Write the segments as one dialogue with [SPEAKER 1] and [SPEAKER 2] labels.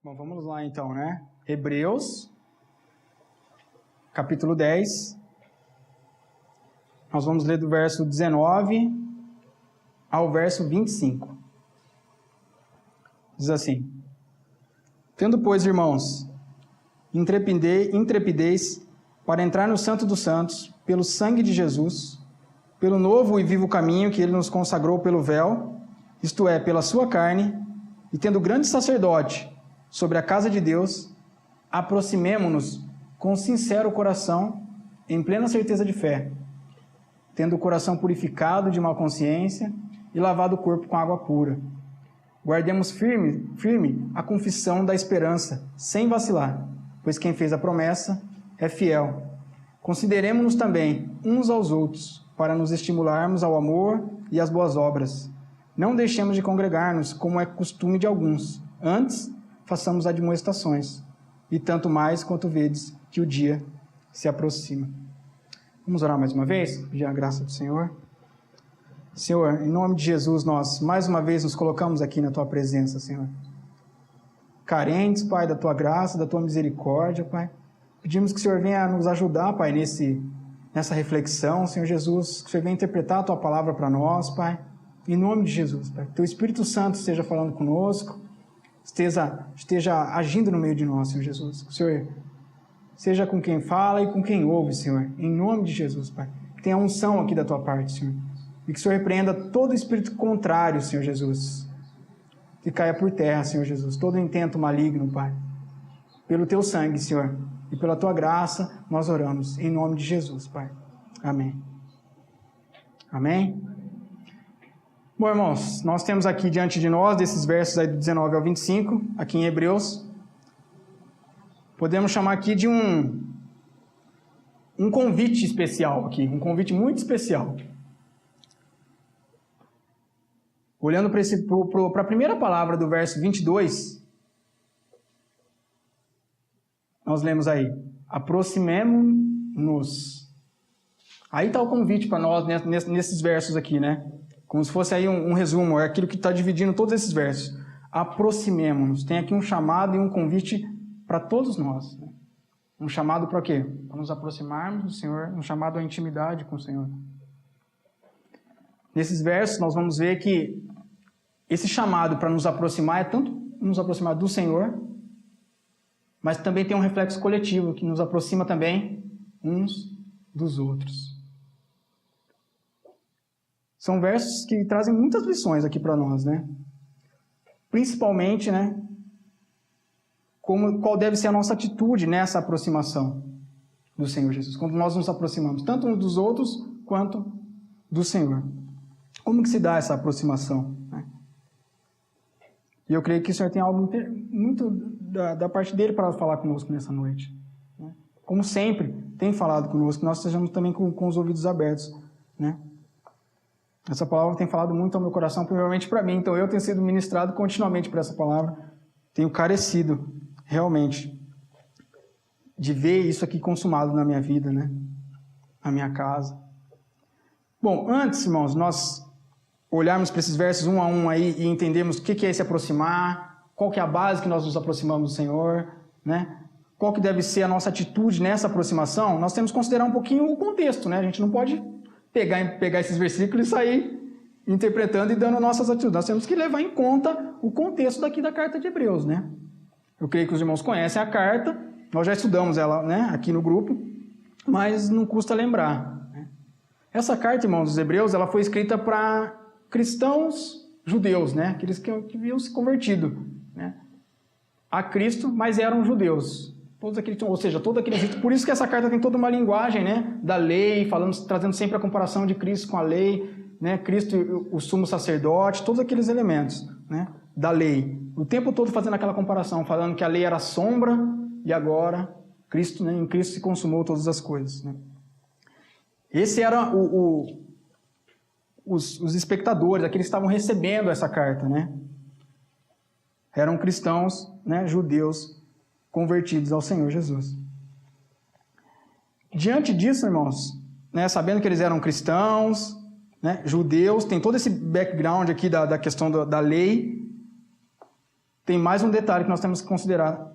[SPEAKER 1] Bom, vamos lá então, né? Hebreus, capítulo 10. Nós vamos ler do verso 19 ao verso 25. Diz assim: Tendo, pois, irmãos, intrepidez para entrar no Santo dos Santos, pelo sangue de Jesus, pelo novo e vivo caminho que ele nos consagrou pelo véu, isto é, pela sua carne, e tendo grande sacerdote sobre a casa de Deus, aproximemo-nos com sincero coração, em plena certeza de fé, tendo o coração purificado de má consciência e lavado o corpo com água pura. Guardemos firme a confissão da esperança, sem vacilar, pois quem fez a promessa é fiel. Consideremo-nos também uns aos outros, para nos estimularmos ao amor e às boas obras. Não deixemos de congregar-nos, como é costume de alguns. Antes, façamos admoestações, e tanto mais quanto vedes que o dia se aproxima. Vamos orar mais uma vez, pedir a graça do Senhor. Senhor, em nome de Jesus, nós mais uma vez nos colocamos aqui na Tua presença, Senhor. Carentes, Pai, da Tua graça, da Tua misericórdia, Pai. Pedimos que o Senhor venha nos ajudar, Pai, nessa reflexão, Senhor Jesus, que o Senhor venha interpretar a Tua palavra para nós, Pai. Em nome de Jesus, Pai. Que Teu Espírito Santo esteja falando conosco, esteja agindo no meio de nós, Senhor Jesus. Que o Senhor seja com quem fala e com quem ouve, Senhor. Em nome de Jesus, Pai. Que tenha unção aqui da Tua parte, Senhor. E que o Senhor repreenda todo espírito contrário, Senhor Jesus. Que caia por terra, Senhor Jesus. Todo intento maligno, Pai. Pelo Teu sangue, Senhor. E pela Tua graça, nós oramos. Em nome de Jesus, Pai. Amém. Amém? Bom, irmãos, nós temos aqui diante de nós, desses versos aí do 19 ao 25, aqui em Hebreus, podemos chamar aqui de um convite especial aqui, um convite muito especial. Olhando para a primeira palavra do verso 22, nós lemos aí, aproximemo-nos. Aí está o convite para nós nesses versos aqui, né? Como se fosse aí um resumo, é aquilo que está dividindo todos esses versos. Aproximemo-nos. Tem aqui um chamado e um convite para todos nós. Né? Um chamado para quê? Para nos aproximarmos do Senhor, um chamado à intimidade com o Senhor. Nesses versos nós vamos ver que esse chamado para nos aproximar é tanto nos aproximar do Senhor, mas também tem um reflexo coletivo que nos aproxima também uns dos outros. São versos que trazem muitas lições aqui para nós, né? Principalmente, né? Qual deve ser a nossa atitude nessa aproximação do Senhor Jesus, quando nós nos aproximamos, tanto uns dos outros quanto do Senhor. Como que se dá essa aproximação? Né? E eu creio que o Senhor tem algo muito da parte dele para falar conosco nessa noite. Né? Como sempre, tem falado conosco, que nós estejamos também com os ouvidos abertos, né? Essa palavra tem falado muito ao meu coração, primeiramente para mim, então eu tenho sido ministrado continuamente por essa palavra, tenho carecido, realmente, de ver isso aqui consumado na minha vida, né? Na minha casa. Bom, antes, irmãos, nós olharmos para esses versos um a um aí e entendermos o que é se aproximar, qual que é a base que nós nos aproximamos do Senhor, né? Qual que deve ser a nossa atitude nessa aproximação, nós temos que considerar um pouquinho o contexto, né? A gente não pode pegar esses versículos e sair interpretando e dando nossas atitudes. Nós temos que levar em conta o contexto daqui da carta de Hebreus, né? Eu creio que os irmãos conhecem a carta, nós já estudamos ela, né, aqui no grupo, mas não custa lembrar. Né? Essa carta, irmãos, dos Hebreus, ela foi escrita para cristãos judeus, né? Aqueles que haviam se convertido, né, a Cristo, mas eram judeus. Todos aqueles, ou seja, todo aquele rito. Por isso que essa carta tem toda uma linguagem, né, da lei, trazendo sempre a comparação de Cristo com a lei, né, Cristo, o sumo sacerdote, todos aqueles elementos, né, da lei. O tempo todo fazendo aquela comparação, falando que a lei era sombra e agora Cristo, né, em Cristo se consumou todas as coisas. Né. Esse era os espectadores, aqueles que estavam recebendo essa carta, né. Eram cristãos, né, judeus, convertidos ao Senhor Jesus. Diante disso, irmãos, né, sabendo que eles eram cristãos, né, judeus, tem todo esse background aqui da questão da lei, tem mais um detalhe que nós temos que considerar,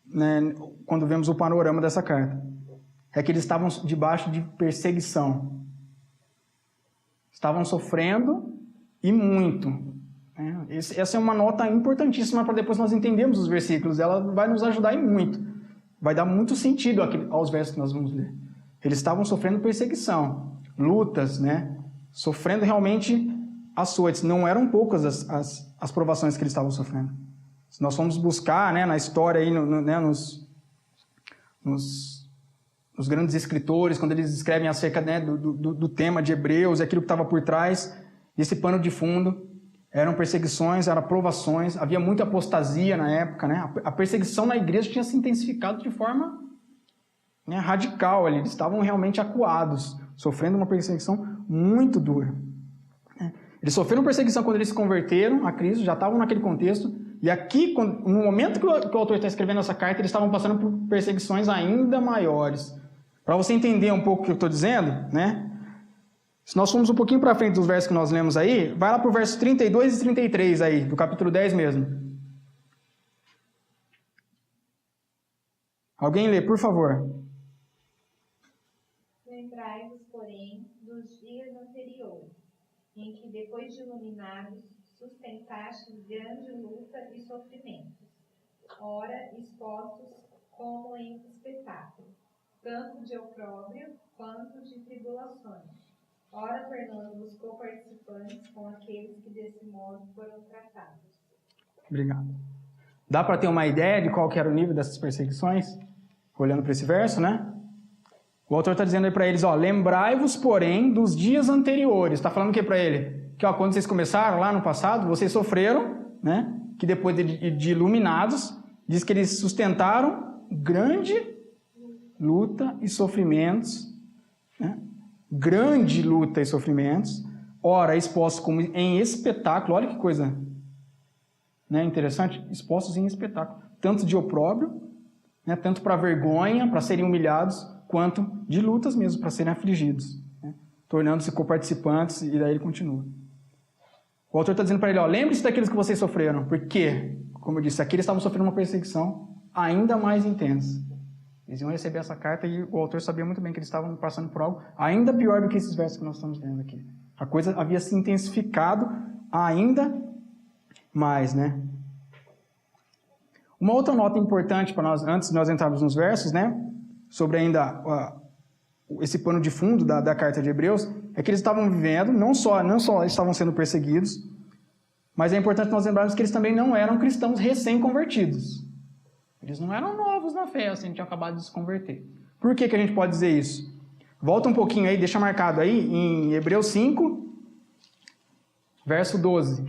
[SPEAKER 1] né, quando vemos o panorama dessa carta. É que eles estavam debaixo de perseguição. Estavam sofrendo e muito. Né? Essa é uma nota importantíssima para depois nós entendermos os versículos. Ela vai nos ajudar em muito. Vai dar muito sentido aos versos que nós vamos ler. Eles estavam sofrendo perseguição, lutas, né? Sofrendo realmente açoites. Não eram poucas as provações que eles estavam sofrendo. Se nós formos buscar, né, na história, aí, né, nos grandes escritores, quando eles escrevem acerca, né, do tema de Hebreus, aquilo que estava por trás desse pano de fundo, eram perseguições, eram provações, havia muita apostasia na época. Né? A perseguição na igreja tinha se intensificado de forma, né, radical ali. Eles estavam realmente acuados, sofrendo uma perseguição muito dura. Eles sofreram perseguição quando eles se converteram a Cristo, já estavam naquele contexto, e aqui, no momento que o autor está escrevendo essa carta, eles estavam passando por perseguições ainda maiores. Para você entender um pouco o que eu estou dizendo, né? Se nós formos um pouquinho para frente dos versos que nós lemos aí, vai lá para o verso 32 e 33 aí, do capítulo 10 mesmo. Alguém lê, por favor.
[SPEAKER 2] Lembrai-vos, porém, dos dias anteriores, em que, depois de iluminados, sustentastes grande luta e sofrimentos, ora expostos como em espetáculo, tanto de opróbrio quanto de tribulações, ora tornando-vos coparticipantes com aqueles que desse modo foram tratados.
[SPEAKER 1] Obrigado. Dá para ter uma ideia de qual que era o nível dessas perseguições? Olhando para esse verso, né? O autor está dizendo aí para eles, ó, lembrai-vos, porém, dos dias anteriores. Está falando o que para ele? Que ó, quando vocês começaram lá no passado, vocês sofreram, né? Que depois de iluminados, diz que eles sustentaram grande luta e sofrimentos, né? Grande luta e sofrimentos, ora expostos como em espetáculo, olha que coisa, né, interessante, expostos em espetáculo, tanto de opróbrio, né, tanto para vergonha, para serem humilhados, quanto de lutas mesmo, para serem afligidos, né, tornando-se coparticipantes, e daí ele continua. O autor está dizendo para ele, ó, lembre-se daqueles que vocês sofreram, porque, como eu disse, aqui eles estavam sofrendo uma perseguição ainda mais intensa. Eles iam receber essa carta e o autor sabia muito bem que eles estavam passando por algo ainda pior do que esses versos que nós estamos lendo aqui. A coisa havia se intensificado ainda mais, né? Uma outra nota importante para nós, antes de nós entrarmos nos versos, né? Sobre ainda esse pano de fundo da carta de Hebreus, é que eles estavam vivendo, não só estavam sendo perseguidos, mas é importante nós lembrarmos que eles também não eram cristãos recém-convertidos. Eles não eram novos na fé, assim, tinham acabado de se converter. Por que a gente pode dizer isso? Volta um pouquinho aí, deixa marcado aí, em Hebreus 5, verso 12.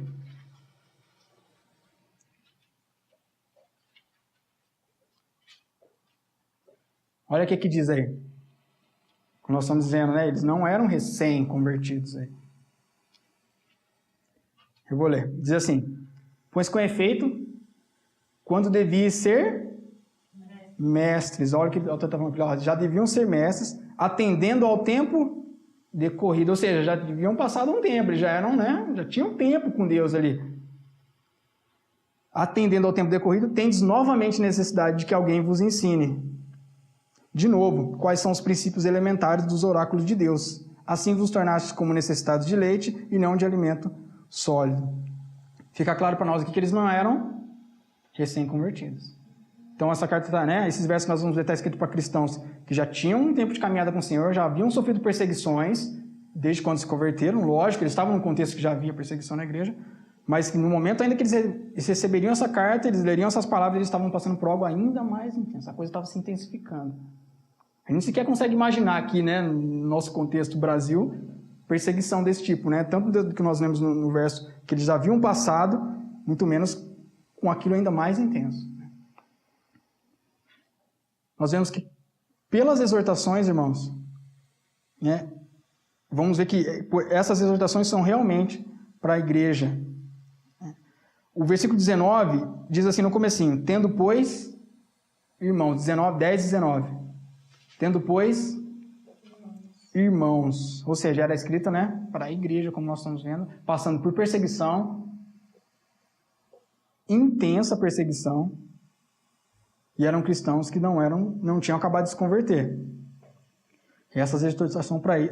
[SPEAKER 1] Olha o que diz aí. Nós estamos dizendo, né? Eles não eram recém-convertidos aí. Eu vou ler. Diz assim, pois com efeito, quando deviam ser mestres, olha o que o autor está falando, já deviam ser mestres, atendendo ao tempo decorrido, ou seja, já deviam passado um tempo, eles já eram, né, já tinham tempo com Deus ali. Atendendo ao tempo decorrido, tendes novamente necessidade de que alguém vos ensine. De novo, quais são os princípios elementares dos oráculos de Deus. Assim vos tornastes como necessitados de leite e não de alimento sólido. Fica claro para nós aqui que eles não eram recém-convertidos. Então essa carta está, né? Esses versos que nós vamos ler está escrito para cristãos que já tinham um tempo de caminhada com o Senhor, já haviam sofrido perseguições desde quando se converteram. Lógico, eles estavam num contexto que já havia perseguição na igreja, mas que no momento ainda que eles receberiam essa carta, eles leriam essas palavras, eles estavam passando por algo ainda mais intenso. A coisa estava se intensificando. A gente sequer consegue imaginar aqui, né, no nosso contexto Brasil, perseguição desse tipo, né? Tanto do que nós lemos no verso que eles já haviam passado, muito menos com aquilo ainda mais intenso. Nós vemos que, pelas exortações, irmãos, né, vamos ver que essas exortações são realmente para a igreja. O versículo 19 diz assim no comecinho, tendo, pois, irmãos, 10 e 19, tendo, pois, irmãos, ou seja, era escrita, né, para a igreja, como nós estamos vendo, passando por perseguição, intensa perseguição e eram cristãos que não tinham acabado de se converter. E essas exortações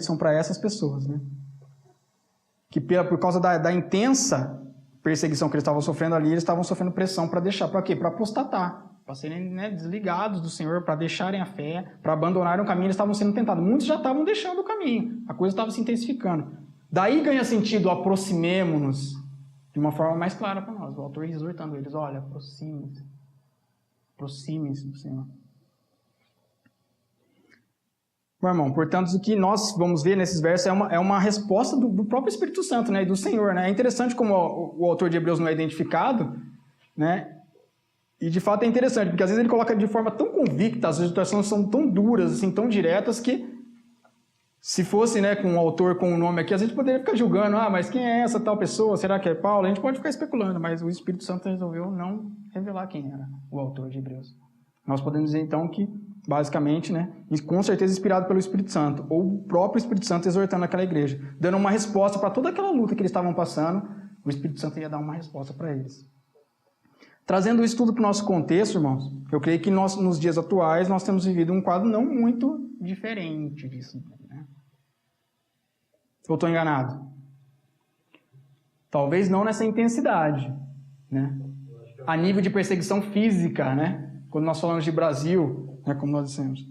[SPEAKER 1] são para essas pessoas, né? Que por causa da intensa perseguição que eles estavam sofrendo ali, eles estavam sofrendo pressão para deixar, para quê? Para apostatar, para serem, né, desligados do Senhor, para deixarem a fé, para abandonarem o caminho. Eles estavam sendo tentados. Muitos já estavam deixando o caminho, a coisa estava se intensificando. Daí ganha sentido, aproximemo-nos, de uma forma mais clara para nós. O autor exortando eles, olha, aproximem-se do Senhor. Meu irmão, portanto, o que nós vamos ver nesses versos é uma resposta do próprio Espírito Santo, né, e do Senhor. Né? É interessante como o autor de Hebreus não é identificado, né? E de fato é interessante, porque às vezes ele coloca de forma tão convicta, as exortações são tão duras, assim, tão diretas, que se fosse, né, com um autor com o nome aqui, a gente poderia ficar julgando, mas quem é essa tal pessoa? Será que é Paulo? A gente pode ficar especulando, mas o Espírito Santo resolveu não revelar quem era o autor de Hebreus. Nós podemos dizer então que, basicamente, né, com certeza inspirado pelo Espírito Santo, ou o próprio Espírito Santo exortando aquela igreja, dando uma resposta para toda aquela luta que eles estavam passando, o Espírito Santo ia dar uma resposta para eles. Trazendo isso tudo para o nosso contexto, irmãos, eu creio que nós, nos dias atuais, nós temos vivido um quadro não muito diferente disso. Né? Ou estou enganado? Talvez não nessa intensidade, né? A nível de perseguição física, né? Quando nós falamos de Brasil, né, como nós dissemos.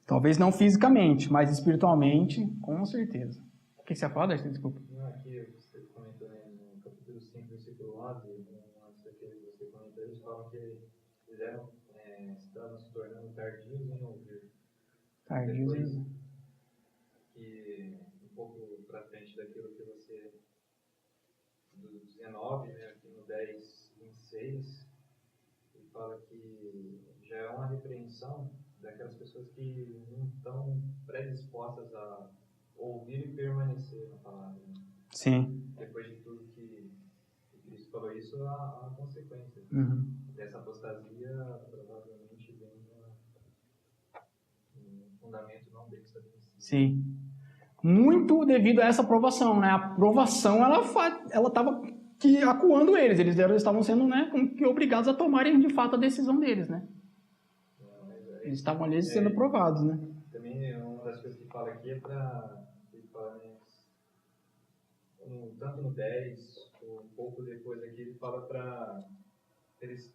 [SPEAKER 1] Talvez não fisicamente, mas espiritualmente, com certeza. O que você ia falar, Darcy? Desculpa.
[SPEAKER 3] Não, aqui você comentou, né, no capítulo 5, versículo 11, antes daquele que você comentou, eles falam que eles estavam se tornando tardios em ouvir.
[SPEAKER 1] Tardios em ouvir.
[SPEAKER 3] Que um pouco para frente daquilo que você, do 19, né, aqui no 10, 26, ele fala que já é uma repreensão daquelas pessoas que não estão predispostas a ouvir e permanecer na palavra. Né?
[SPEAKER 1] Sim.
[SPEAKER 3] Depois de tudo que Cristo falou isso, há consequências.
[SPEAKER 1] Uhum.
[SPEAKER 3] Dessa apostasia, provavelmente vem um fundamento não bem estabelecido.
[SPEAKER 1] Sim. Muito devido a essa aprovação, né? A aprovação, ela estava acuando eles. Eles estavam sendo, né, como que obrigados a tomarem, de fato, a decisão deles, né? Eles estavam ali sendo aprovados, né?
[SPEAKER 3] Também uma das coisas que fala aqui é para... tanto no 10, um pouco depois aqui, ele fala para eles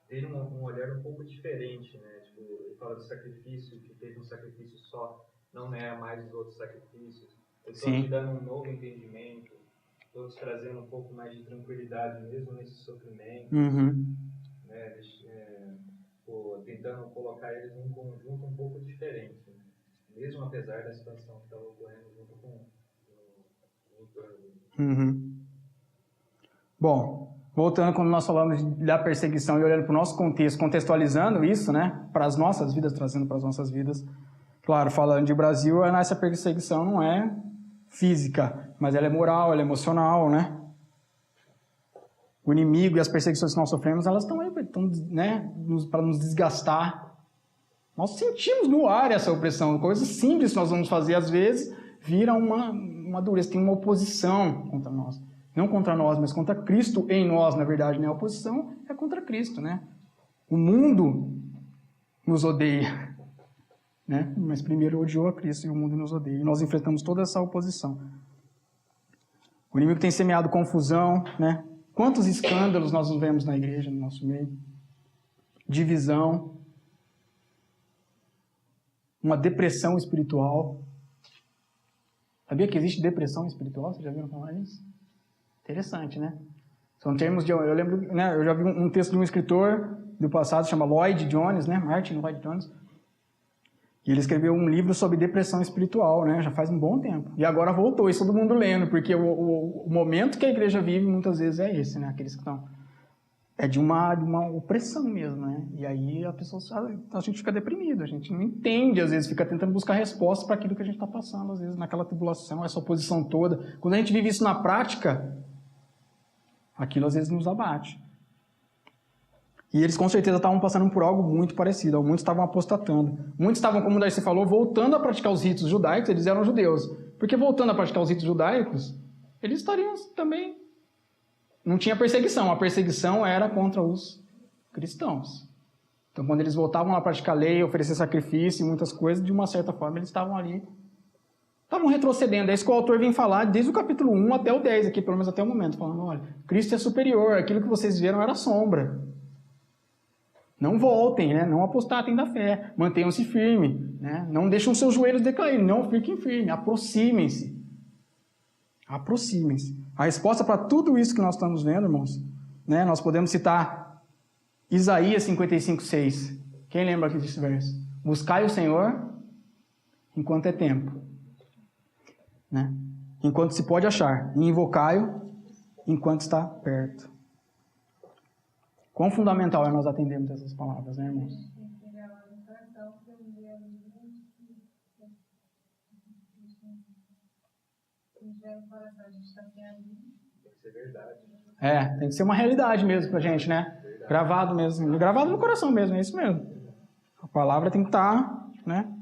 [SPEAKER 3] terem um olhar um pouco diferente, né? Tipo, ele fala do sacrifício, que teve um sacrifício só, não nega mais os outros sacrifícios. Eles estão te dando um novo entendimento, todos trazendo um pouco mais de tranquilidade mesmo nesse sofrimento.
[SPEAKER 1] Uhum.
[SPEAKER 3] Né? Tentando colocar eles num conjunto um pouco diferente, né? Mesmo apesar da situação que estava ocorrendo junto com o entorno.
[SPEAKER 1] Uhum. Bom, voltando quando nós falamos da perseguição e olhando para o nosso contexto, contextualizando isso, né, para as nossas vidas, trazendo para as nossas vidas, claro, falando de Brasil, essa perseguição não é física, mas ela é moral, ela é emocional, né? O inimigo e as perseguições que nós sofremos, elas estão aí, né, para nos desgastar. Nós sentimos no ar essa opressão, coisas simples que nós vamos fazer, às vezes, vira uma dureza, tem uma oposição contra nós. Não contra nós, mas contra Cristo em nós, na verdade, né? A oposição é contra Cristo, né? O mundo nos odeia, né? Mas primeiro odiou a Cristo e o mundo nos odeia. E nós enfrentamos toda essa oposição. O inimigo tem semeado confusão, né? Quantos escândalos nós vemos na igreja, no nosso meio? Divisão. Uma depressão espiritual. Sabia que existe depressão espiritual? Vocês já viram falar nisso? Interessante, né? São termos de... Eu lembro, né? Eu já vi um texto de um escritor do passado, chama Lloyd Jones, né? Martin Lloyd Jones. E ele escreveu um livro sobre depressão espiritual, né? Já faz um bom tempo. E agora voltou, isso todo mundo lendo, porque o momento que a igreja vive, muitas vezes, é esse, né? Aqueles que estão... É de uma opressão mesmo, né? E aí a gente fica deprimido, a gente não entende, às vezes, fica tentando buscar respostas para aquilo que a gente está passando, às vezes, naquela tribulação, essa oposição toda. Quando a gente vive isso na prática, aquilo às vezes nos abate. E eles com certeza estavam passando por algo muito parecido, muitos estavam apostatando. Muitos estavam, como o Darcy falou, voltando a praticar os ritos judaicos, eles eram judeus. Porque voltando a praticar os ritos judaicos, eles estariam também não tinha perseguição. A perseguição era contra os cristãos. Então, quando eles voltavam a praticar a lei, oferecer sacrifício e muitas coisas, de uma certa forma, eles estavam ali, estavam retrocedendo. É isso que o autor vem falar desde o capítulo 1 até o 10, aqui, pelo menos até o momento, falando, olha, Cristo é superior, aquilo que vocês viram era sombra. Não voltem, né? Não apostatem da fé, mantenham-se firmes, né? Não deixem seus joelhos decaírem, não fiquem firmes, aproximem-se. Aproximem-se. A resposta para tudo isso que nós estamos vendo, irmãos, né? Nós podemos citar Isaías 55:6. Quem lembra aqui desse verso? Buscai o Senhor enquanto é tempo, né? Enquanto se pode achar, e invocai-o enquanto está perto. Quão fundamental é nós atendermos essas palavras, né, irmãos? Tem que ser uma realidade mesmo pra gente, né? Gravado mesmo, gravado no coração mesmo, é isso mesmo. A palavra tem que estar, né?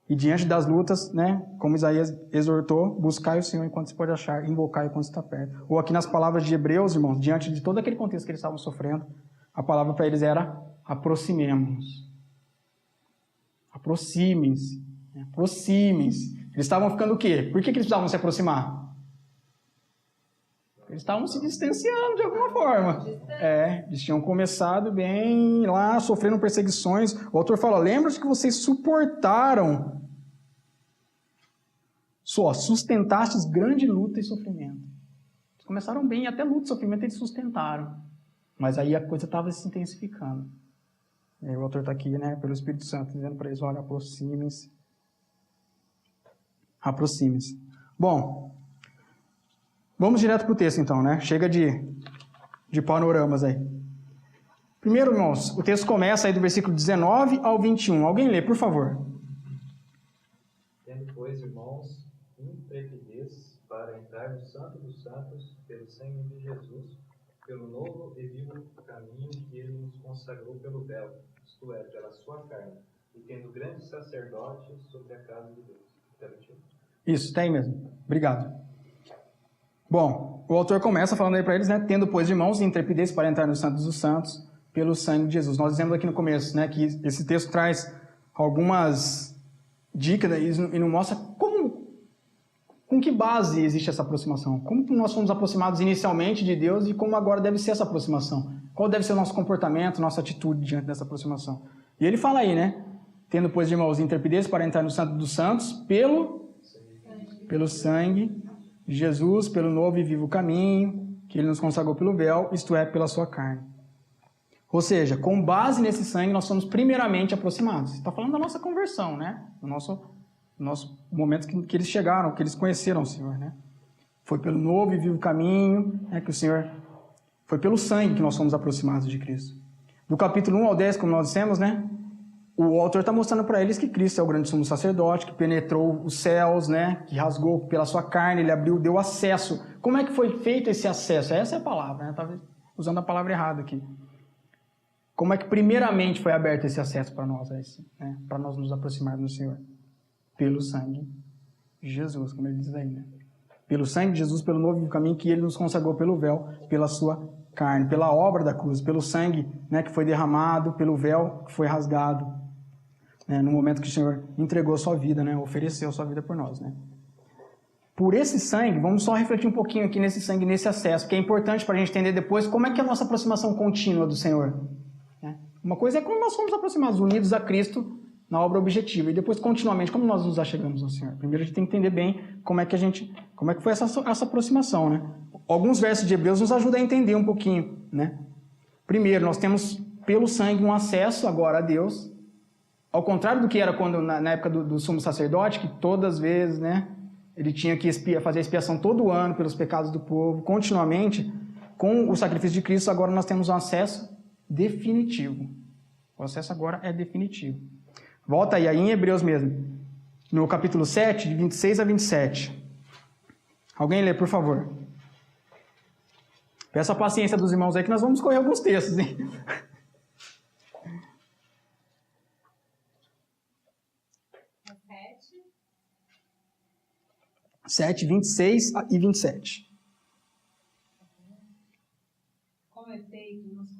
[SPEAKER 1] E diante das lutas, né? Como Isaías exortou, buscai o Senhor enquanto se pode achar, invocai enquanto está perto. Ou aqui nas palavras de Hebreus, irmãos, diante de todo aquele contexto que eles estavam sofrendo, a palavra para eles era aproximemo-nos. Aproximem-se. Aproximem-se. Eles estavam ficando o quê? Por que eles precisavam se aproximar? Eles estavam se distanciando de alguma forma. Eles tinham começado bem lá, sofrendo perseguições. O autor fala, lembra-se que vocês suportaram, sustentastes grande luta e sofrimento. Eles começaram bem, até luta e sofrimento eles sustentaram. Mas aí a coisa estava se intensificando. E aí o autor está aqui, né, pelo Espírito Santo, dizendo para eles, olha, aproximem-se. Aproximem-se. Bom, vamos direto para o texto, então, né? Chega de panoramas aí. Primeiro, irmãos, o texto começa aí do versículo 19 ao 21. Alguém lê, por favor.
[SPEAKER 3] Tendo, pois, irmãos, intrepidez para entrar no Santo dos Santos pelo sangue de Jesus, pelo novo e vivo caminho que ele nos consagrou pelo véu, isto é, pela sua carne, e tendo grande sacerdote sobre a casa de Deus.
[SPEAKER 1] Isso, tem mesmo. Obrigado. Bom, o autor começa falando aí para eles, né? Tendo, pois, irmãos, intrepidez para entrar no Santo dos Santos pelo sangue de Jesus. Nós dizemos aqui no começo, né, que esse texto traz algumas dicas e não mostra com que base existe essa aproximação. Como que nós fomos aproximados inicialmente de Deus e como agora deve ser essa aproximação. Qual deve ser o nosso comportamento, nossa atitude diante dessa aproximação. E ele fala aí, né? Tendo, pois, irmãos, intrepidez para entrar no Santo dos Santos pelo sangue de Jesus, pelo novo e vivo caminho, que ele nos consagrou pelo véu, isto é, pela sua carne. Ou seja, com base nesse sangue, nós somos primeiramente aproximados. Está falando da nossa conversão, né? Do nosso momento que eles chegaram, que eles conheceram o Senhor, né? Foi pelo novo e vivo caminho, né, que o Senhor... Foi pelo sangue que nós somos aproximados de Cristo. Do capítulo 1 ao 10, como nós dissemos, né? O autor está mostrando para eles que Cristo é o grande sumo sacerdote, que penetrou os céus, né? Que rasgou pela sua carne, ele abriu, deu acesso. Como é que foi feito esse acesso? Essa é a palavra, né? Estava usando a palavra errada aqui. Como é que primeiramente foi aberto esse acesso para nós, né? Para nós nos aproximarmos do Senhor? Pelo sangue de Jesus, como ele diz aí, né? Pelo sangue de Jesus, pelo novo caminho que ele nos consagrou pelo véu, pela sua carne, pela obra da cruz, pelo sangue, né, que foi derramado, pelo véu que foi rasgado. No momento que o Senhor entregou a sua vida, né, ofereceu a sua vida por nós. Né. Por esse sangue, vamos só refletir um pouquinho aqui nesse sangue, nesse acesso, que é importante para a gente entender depois como é que é a nossa aproximação contínua do Senhor. Né. Uma coisa é como nós somos aproximados, unidos a Cristo na obra objetiva, e depois continuamente, como nós nos achegamos ao Senhor. Primeiro a gente tem que entender bem como é que foi essa aproximação. Né. Alguns versos de Hebreus nos ajudam a entender um pouquinho. Né. Primeiro, nós temos pelo sangue um acesso agora a Deus, ao contrário do que era quando, na época do sumo sacerdote, que todas as vezes, né, ele tinha que fazer a expiação todo ano pelos pecados do povo, continuamente, com o sacrifício de Cristo, agora nós temos um acesso definitivo. O acesso agora é definitivo. Volta aí em Hebreus mesmo, no capítulo 7, de 26 a 27. Alguém lê, por favor. Peço a paciência dos irmãos aí que nós vamos escolher alguns textos, hein? 7, 26 e 27.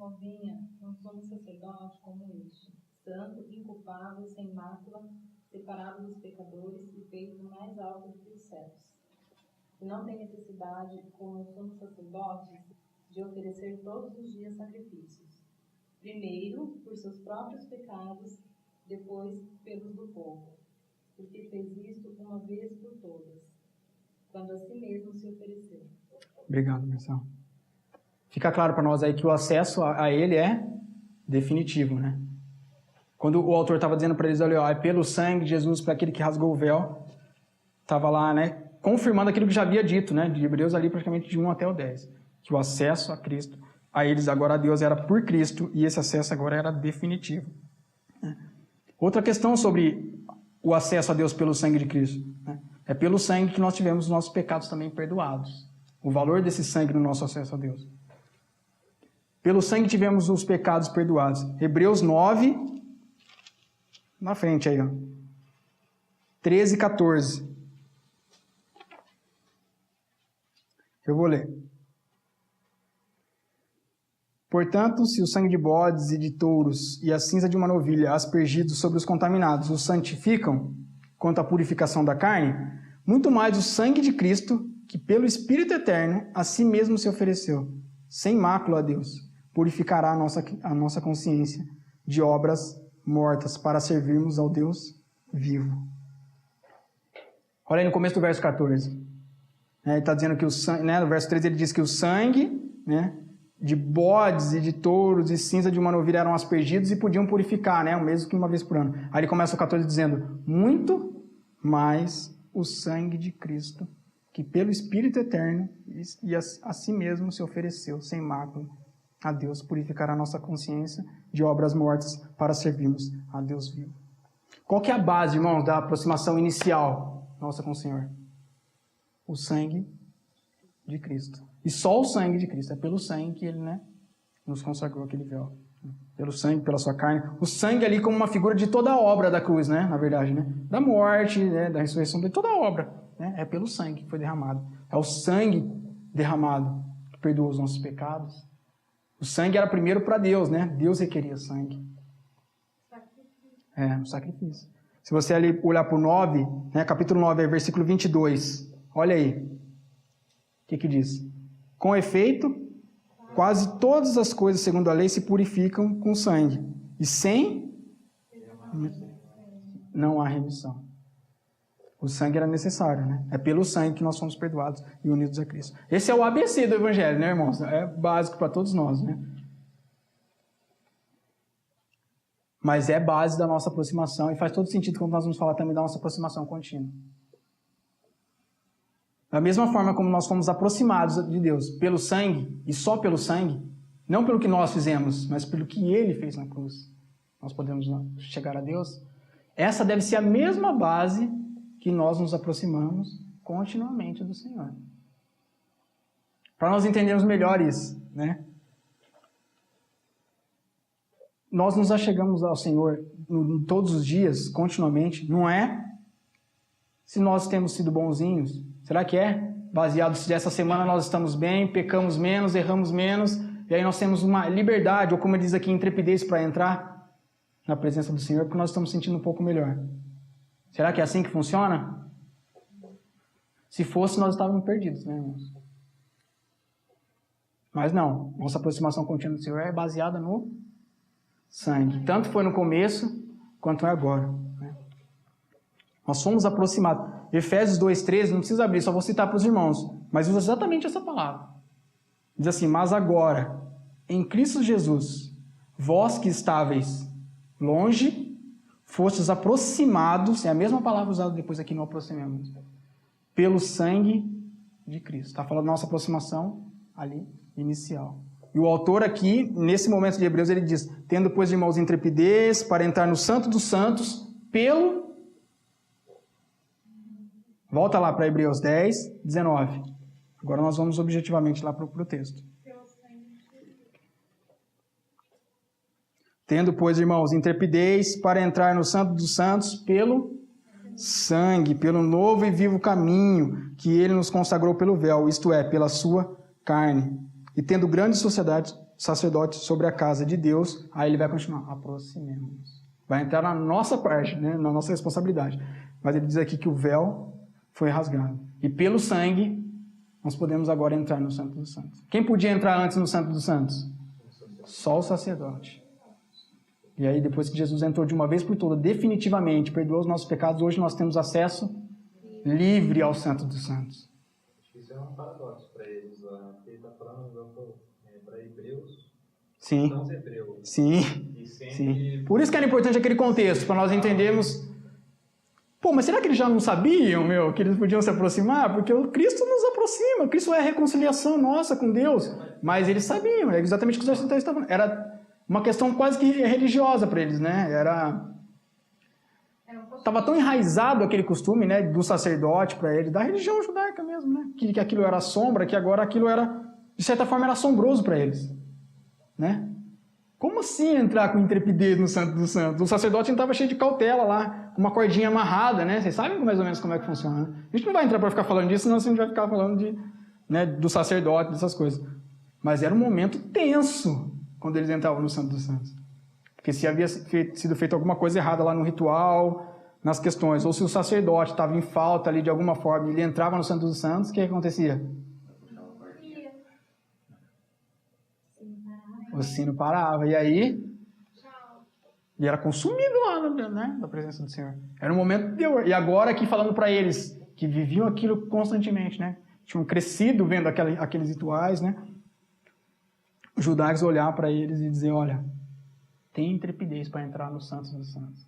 [SPEAKER 4] convinha um sumo sacerdote como este, santo, inculpável, sem mácula, separado dos pecadores e feito mais alto do que os céus. E não tem necessidade, como o sumo sacerdote, de oferecer todos os dias sacrifícios. Primeiro, por seus próprios pecados, depois pelos do povo, porque fez isto uma vez por todas, quando a si mesmo se ofereceu.
[SPEAKER 1] Obrigado, Marcelo. Fica claro para nós aí que o acesso a ele é definitivo, né? Quando o autor estava dizendo para eles, olha, é pelo sangue de Jesus, para aquele que rasgou o véu, estava lá, né, confirmando aquilo que já havia dito, né, de Hebreus ali praticamente de 1 até o 10, que o acesso a Cristo, a eles agora a Deus era por Cristo, e esse acesso agora era definitivo. Outra questão sobre o acesso a Deus pelo sangue de Cristo, né, é pelo sangue que nós tivemos os nossos pecados também perdoados. O valor desse sangue no nosso acesso a Deus. Pelo sangue tivemos os pecados perdoados. Hebreus 9, na frente aí, ó. 13 e 14. Eu vou ler. Portanto, se o sangue de bodes e de touros e a cinza de uma novilha aspergidos sobre os contaminados os santificam quanto à purificação da carne, muito mais o sangue de Cristo, que pelo Espírito Eterno a si mesmo se ofereceu, sem mácula a Deus, purificará a nossa consciência de obras mortas para servirmos ao Deus vivo. Olha aí no começo do verso 14. Ele está dizendo que o sangue, né, no verso 13 ele diz que o sangue, né, de bodes e de touros e cinza de uma novilha eram aspergidos e podiam purificar, né, o mesmo que uma vez por ano. Aí ele começa o 14 dizendo, muito mais o sangue de Cristo, que pelo Espírito Eterno e a si mesmo se ofereceu, sem mácula, a Deus, purificará a nossa consciência de obras mortas para servirmos a Deus vivo. Qual que é a base, irmãos, da aproximação inicial nossa com o Senhor? O sangue de Cristo. E só o sangue de Cristo. É pelo sangue que Ele, né, nos consagrou aquele véu. Pelo sangue, pela sua carne. O sangue ali como uma figura de toda a obra da cruz, né, na verdade, né? Da morte, né, da ressurreição, de toda a obra. Né? É pelo sangue que foi derramado. É o sangue derramado que perdoa os nossos pecados. O sangue era primeiro para Deus, né? Deus requeria sangue. Um sacrifício. Se você ali olhar para o 9, né, capítulo 9, versículo 22, olha aí. O que diz? Com efeito, quase todas as coisas, segundo a lei, se purificam com sangue. E sem não há remissão. O sangue era necessário, né? É pelo sangue que nós somos perdoados e unidos a Cristo. Esse é o ABC do Evangelho, né, irmãos? É básico para todos nós, né? Mas é base da nossa aproximação e faz todo sentido quando nós vamos falar também da nossa aproximação contínua. Da mesma forma como nós fomos aproximados de Deus pelo sangue, e só pelo sangue, não pelo que nós fizemos, mas pelo que Ele fez na cruz, nós podemos chegar a Deus. Essa deve ser a mesma base que nós nos aproximamos continuamente do Senhor. Para nós entendermos melhor isso, né? Nós nos achegamos ao Senhor todos os dias, continuamente, não é? Se nós temos sido bonzinhos, será que é? Baseado se essa semana nós estamos bem, pecamos menos, erramos menos, e aí nós temos uma liberdade, ou como diz aqui, intrepidez para entrar na presença do Senhor, porque nós estamos sentindo um pouco melhor. Será que é assim que funciona? Se fosse, nós estávamos perdidos, né, irmãos? Mas não, nossa aproximação contínua do Senhor é baseada no sangue. Tanto foi no começo, quanto é agora. Né? Nós fomos aproximados. Efésios 2,13, não precisa abrir, só vou citar para os irmãos, mas usa exatamente essa palavra. Diz assim, mas agora, em Cristo Jesus, vós que estáveis longe, fostes aproximados, é a mesma palavra usada depois aqui no aproximamos, pelo sangue de Cristo. Está falando da nossa aproximação ali, inicial. E o autor aqui, nesse momento de Hebreus, ele diz, tendo, pois, irmãos, intrepidez para entrar no Santo dos Santos, pelo... Volta lá para Hebreus 10, 19. Agora nós vamos objetivamente lá para o texto. Tendo, pois, irmãos, intrepidez para entrar no Santo dos Santos pelo sangue, pelo novo e vivo caminho que ele nos consagrou pelo véu, isto é, pela sua carne. E tendo grande sacerdote sobre a casa de Deus. Aí ele vai continuar, aproximemos. Vai entrar na nossa parte, né? Na nossa responsabilidade. Mas ele diz aqui que o véu foi rasgado. E pelo sangue, nós podemos agora entrar no Santo dos Santos. Quem podia entrar antes no Santo dos Santos? Só o sacerdote. E aí, depois que Jesus entrou de uma vez por todas, definitivamente, perdoou os nossos pecados, hoje nós temos acesso livre ao Santo dos Santos.
[SPEAKER 3] Isso é um paradoxo para eles lá. Ele está falando para hebreus,
[SPEAKER 1] Sim.
[SPEAKER 3] não os hebreus.
[SPEAKER 1] Sim.
[SPEAKER 3] E sempre...
[SPEAKER 1] Sim. Por isso que era importante aquele contexto, para nós entendermos. Pô, mas será que eles já não sabiam, que eles podiam se aproximar? Porque o Cristo nos aproxima, Cristo é a reconciliação nossa com Deus. Mas eles sabiam, é exatamente o que os sacerdotes estavam falando. Era uma questão quase que religiosa para eles, né? Estava tão enraizado aquele costume, né, do sacerdote para eles, da religião judaica mesmo, né? Que aquilo era sombra, que agora aquilo era, de certa forma, era assombroso para eles, né? Como assim entrar com intrepidez no Santo dos Santos? O sacerdote estava cheio de cautela lá, com uma cordinha amarrada, né? Vocês sabem mais ou menos como é que funciona, né? A gente não vai entrar para ficar falando disso, senão a gente vai ficar falando do sacerdote, dessas coisas. Mas era um momento tenso quando eles entravam no Santo dos Santos. Porque se havia sido feita alguma coisa errada lá no ritual, nas questões, ou se o sacerdote estava em falta ali de alguma forma e ele entrava no Santo dos Santos, o que acontecia? O sino parava. E aí? E era consumido lá, né, da presença do Senhor. Era um momento de Deus. E agora aqui falando para eles, que viviam aquilo constantemente, né? Tinham crescido vendo aqueles rituais, né? Os judaicos olhar para eles e dizer, olha, tem intrepidez para entrar no Santos dos Santos.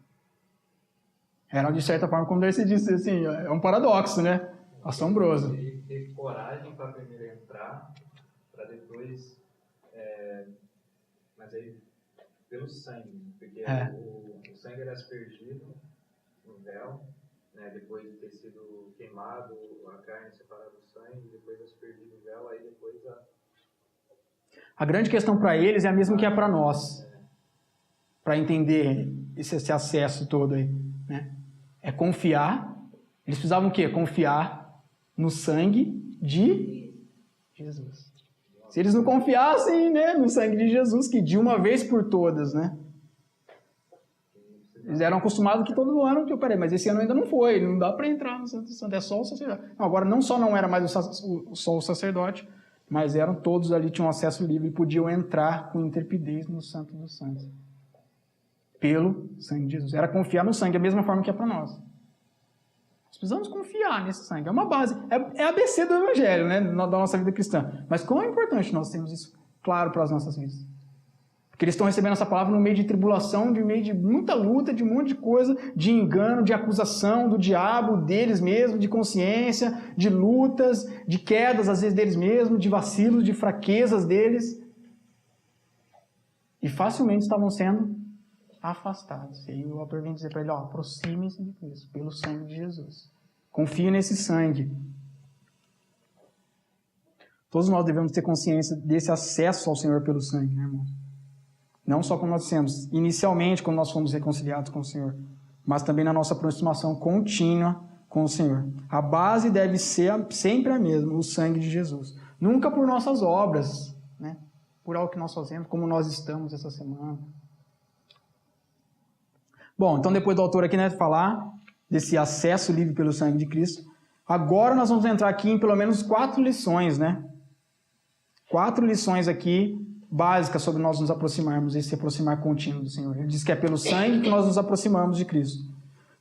[SPEAKER 1] Era, de certa forma, como você disse, assim, é um paradoxo, né? Assombroso.
[SPEAKER 3] Ele teve coragem para primeiro entrar, para depois... mas aí, pelo sangue, porque o sangue era aspergido no véu, né? Depois de ter sido queimado, a carne separada do sangue, depois aspergido o véu, aí depois a grande questão para eles é a mesma que é para nós, para entender esse acesso todo aí, né? É confiar. Eles precisavam o quê? Confiar no sangue de Jesus. Se eles não confiassem, né, no sangue de Jesus, que de uma vez por todas, né? Eles eram acostumados que todo ano, peraí, mas esse ano ainda não foi, não dá para entrar no Santo Santo, é só o sacerdote. Não, agora não só não era mais só o sacerdote, mas eram todos ali, tinham acesso livre e podiam entrar com intrepidez no Santo dos Santos. Pelo sangue de Jesus. Era confiar no sangue, da mesma forma que é para nós. Nós precisamos confiar nesse sangue. É uma base. É a ABC do Evangelho, né? Da nossa vida cristã. Mas como é importante nós termos isso claro para as nossas vidas. Porque eles estão recebendo essa palavra no meio de tribulação, no meio de muita luta, de um monte de coisa, de engano, de acusação do diabo, deles mesmos, de consciência, de lutas, de quedas, às vezes, deles mesmos, de vacilos, de fraquezas deles. E facilmente estavam sendo afastados. E o autor vem dizer para ele, aproxime-se de Cristo, pelo sangue de Jesus. Confie nesse sangue. Todos nós devemos ter consciência desse acesso ao Senhor pelo sangue, né, irmão? Não só quando nós dissemos, inicialmente, quando nós fomos reconciliados com o Senhor, mas também na nossa aproximação contínua com o Senhor. A base deve ser sempre a mesma, o sangue de Jesus. Nunca por nossas obras, né? Por algo que nós fazemos, como nós estamos essa semana. Bom, então depois do autor aqui, né, falar desse acesso livre pelo sangue de Cristo, agora nós vamos entrar aqui em pelo menos 4 lições, né? 4 lições aqui básicas sobre nós nos aproximarmos, esse aproximar contínuo do Senhor. Ele diz que é pelo sangue que nós nos aproximamos de Cristo.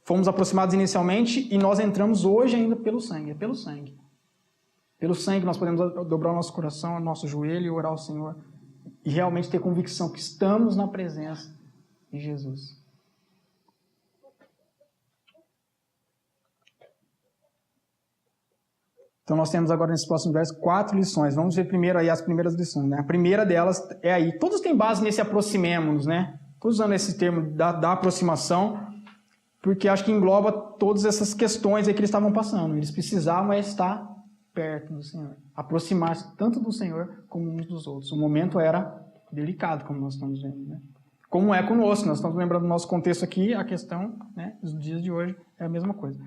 [SPEAKER 3] Fomos aproximados inicialmente e nós entramos hoje ainda pelo sangue. É pelo sangue. Pelo sangue nós podemos dobrar o nosso coração, o nosso joelho e orar ao Senhor e realmente ter convicção que estamos na presença de Jesus. Então nós temos agora nesse próximo verso 4 lições. Vamos ver primeiro aí as primeiras lições, né? A primeira delas é aí. Todos têm base nesse aproximemos, né? Estou usando esse termo da aproximação, porque acho que engloba todas essas questões aí que eles estavam passando. Eles precisavam estar perto do Senhor. Aproximar-se tanto do Senhor como uns dos outros. O momento era delicado, como nós estamos vendo, né? Como é conosco. Nós estamos lembrando do nosso contexto aqui, a questão, né, dos dias de hoje é a mesma coisa.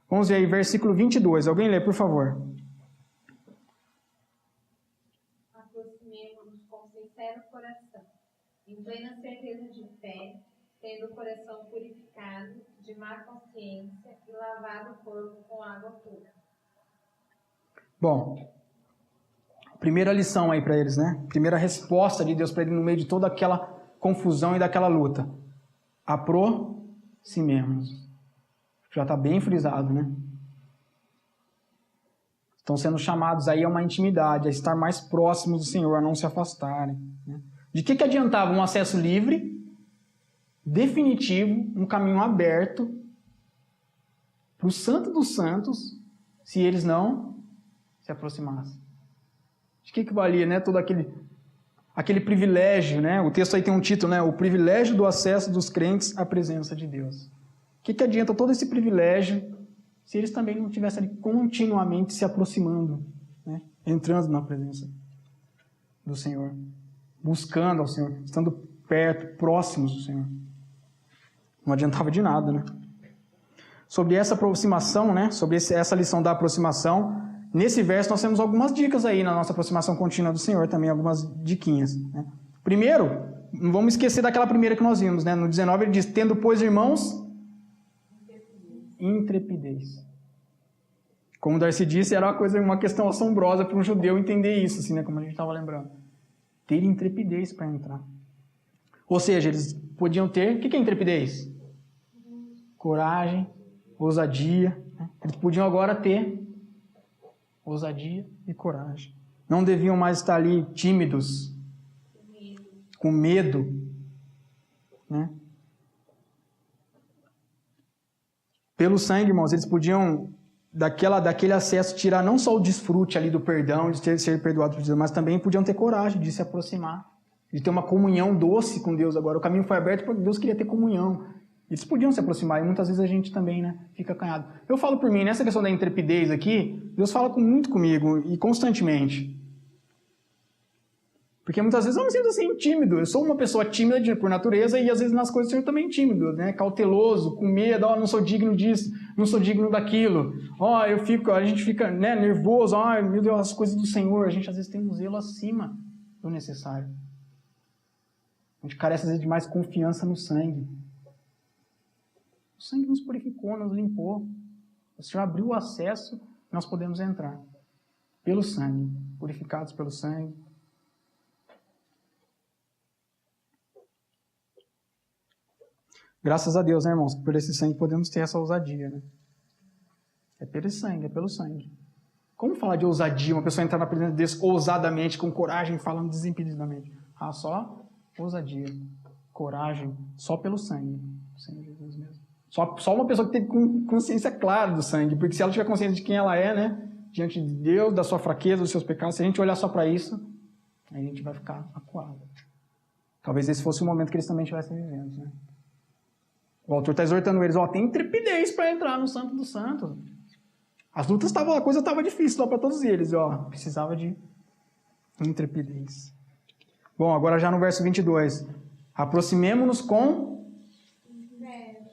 [SPEAKER 3] Vamos ver aí, versículo 22. Alguém lê, por favor.
[SPEAKER 2] Aproximemo-nos com sincero coração em plena certeza de fé, tendo o coração purificado de má consciência e lavado o corpo com água pura.
[SPEAKER 1] Bom, primeira lição aí para eles, né? Primeira resposta de Deus para eles no meio de toda aquela confusão e daquela luta. Aproximemos. Já está bem frisado, né? Estão sendo chamados aí a uma intimidade, a estar mais próximos do Senhor, a não se afastarem. Né? De que adiantava um acesso livre, definitivo, um caminho aberto para o Santo dos Santos, se eles não se aproximassem? De que valia, né, todo aquele privilégio, né? O texto aí tem um título, né? O privilégio do acesso dos crentes à presença de Deus. O que adianta todo esse privilégio se eles também não estivessem ali continuamente se aproximando, né? Entrando na presença do Senhor, buscando ao Senhor, estando perto, próximos do Senhor? Não adiantava de nada, né? Sobre essa aproximação, né? Sobre essa lição da aproximação, nesse verso nós temos algumas dicas aí na nossa aproximação contínua do Senhor, também algumas diquinhas, né? Primeiro, não vamos esquecer daquela primeira que nós vimos, né? No 19 ele diz, tendo, pois, irmãos, intrepidez. Como Darcy disse, era uma questão assombrosa para um judeu entender isso, assim, né? Como a gente estava lembrando. Ter intrepidez para entrar. Ou seja, eles podiam ter... O que é intrepidez? Coragem, ousadia. Né? Eles podiam agora ter ousadia e coragem. Não deviam mais estar ali tímidos, com medo, né? Pelo sangue, irmãos, eles podiam, daquele acesso, tirar não só o desfrute ali do perdão, de ser perdoado por Deus, mas também podiam ter coragem de se aproximar, de ter uma comunhão doce com Deus agora. O caminho foi aberto porque Deus queria ter comunhão. Eles podiam se aproximar, e muitas vezes a gente também, né, fica acanhado. Eu falo por mim, nessa questão da intrepidez aqui, Deus fala muito comigo, e constantemente. Porque muitas vezes eu me sinto assim, tímido. Eu sou uma pessoa tímida por natureza e às vezes nas coisas eu sou também tímido, né? Cauteloso, com medo, não sou digno disso, não sou digno daquilo. A gente fica, né, nervoso, meu Deus, as coisas do Senhor. A gente às vezes tem um zelo acima do necessário. A gente carece às vezes de mais confiança no sangue. O sangue nos purificou, nos limpou. O Senhor abriu o acesso, nós podemos entrar. Pelo sangue, purificados pelo sangue. Graças a Deus, né, irmãos? Por esse sangue podemos ter essa ousadia, né? É pelo sangue, é pelo sangue. Como falar de ousadia? Uma pessoa entrar na presença de Deus ousadamente, com coragem, falando desimpedidamente. Só ousadia, coragem, só pelo sangue. O Senhor Jesus mesmo. Só uma pessoa que tem consciência clara do sangue, porque se ela tiver consciência de quem ela é, né, diante de Deus, da sua fraqueza, dos seus pecados, se a gente olhar só para isso, aí a gente vai ficar acuado. Talvez esse fosse o momento que eles também estivessem vivendo, né? O autor está exortando eles, tem intrepidez para entrar no Santo dos Santos. As lutas a coisa estava difícil para todos eles, precisava de intrepidez. Bom, agora já no verso 22. Aproximemo-nos com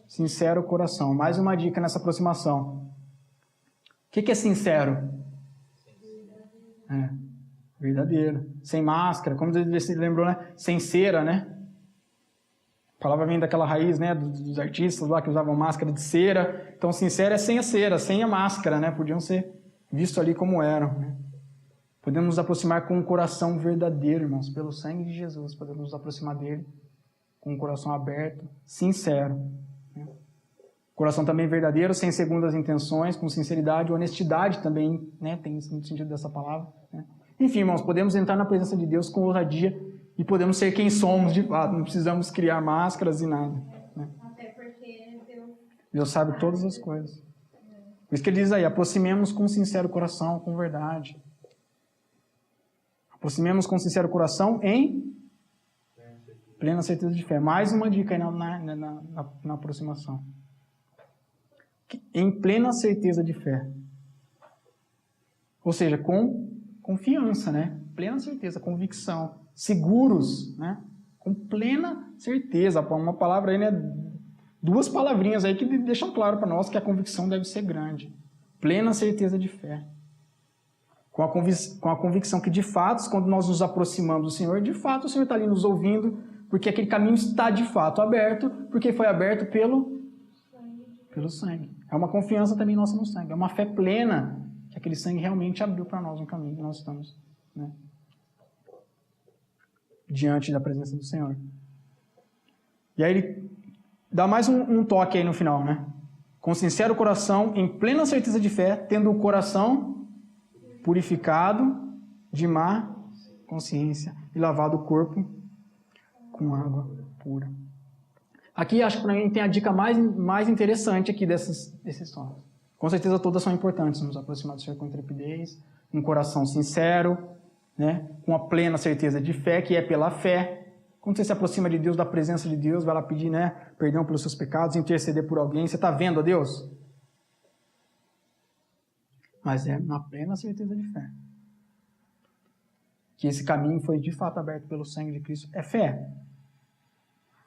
[SPEAKER 1] sincero coração. Mais uma dica nessa aproximação. O que é sincero? Verdadeiro. Sem máscara, como você lembrou, né? Sem cera, né? A palavra vem daquela raiz, né, dos artistas lá que usavam máscara de cera. Então, sincero é sem a cera, sem a máscara, né? Podiam ser vistos ali como eram, né? Podemos nos aproximar com um coração verdadeiro, irmãos, pelo sangue de Jesus. Podemos nos aproximar dele com um coração aberto, sincero. Né? Coração também verdadeiro, sem segundas intenções, com sinceridade, honestidade também, né? Tem no sentido dessa palavra. Né? Enfim, irmãos, podemos entrar na presença de Deus com ousadia e podemos ser quem somos de fato, não precisamos criar máscaras e nada. Né?
[SPEAKER 2] Até porque
[SPEAKER 1] Deus sabe todas as coisas. Por isso que ele diz aí, aproximemos com sincero coração, com verdade. Aproximemos com sincero coração em plena certeza de fé. Mais uma dica aí na aproximação. Em plena certeza de fé. Ou seja, com confiança, né? Plena certeza, convicção. Seguros, né? Com plena certeza. Uma palavra aí, né? Duas palavrinhas aí que deixam claro para nós que a convicção deve ser grande. Plena certeza de fé. Com a convicção que, de fato, quando nós nos aproximamos do Senhor, de fato o Senhor está ali nos ouvindo, porque aquele caminho está de fato aberto, porque foi aberto pelo sangue. É uma confiança também nossa no sangue, é uma fé plena que aquele sangue realmente abriu para nós um caminho que nós estamos, né, diante da presença do Senhor. E aí ele dá mais um toque aí no final, né? Com sincero coração, em plena certeza de fé, tendo o coração purificado de má consciência e lavado o corpo com água pura. Aqui acho que para mim tem a dica mais interessante aqui desses tópicos. Com certeza todas são importantes, nos aproximar do Senhor com intrepidez, um coração sincero, né, com a plena certeza de fé, que é pela fé. Quando você se aproxima de Deus, da presença de Deus, vai lá pedir, né, perdão pelos seus pecados, interceder por alguém, você está vendo a Deus? Mas é na plena certeza de fé. Que esse caminho foi de fato aberto pelo sangue de Cristo. É fé.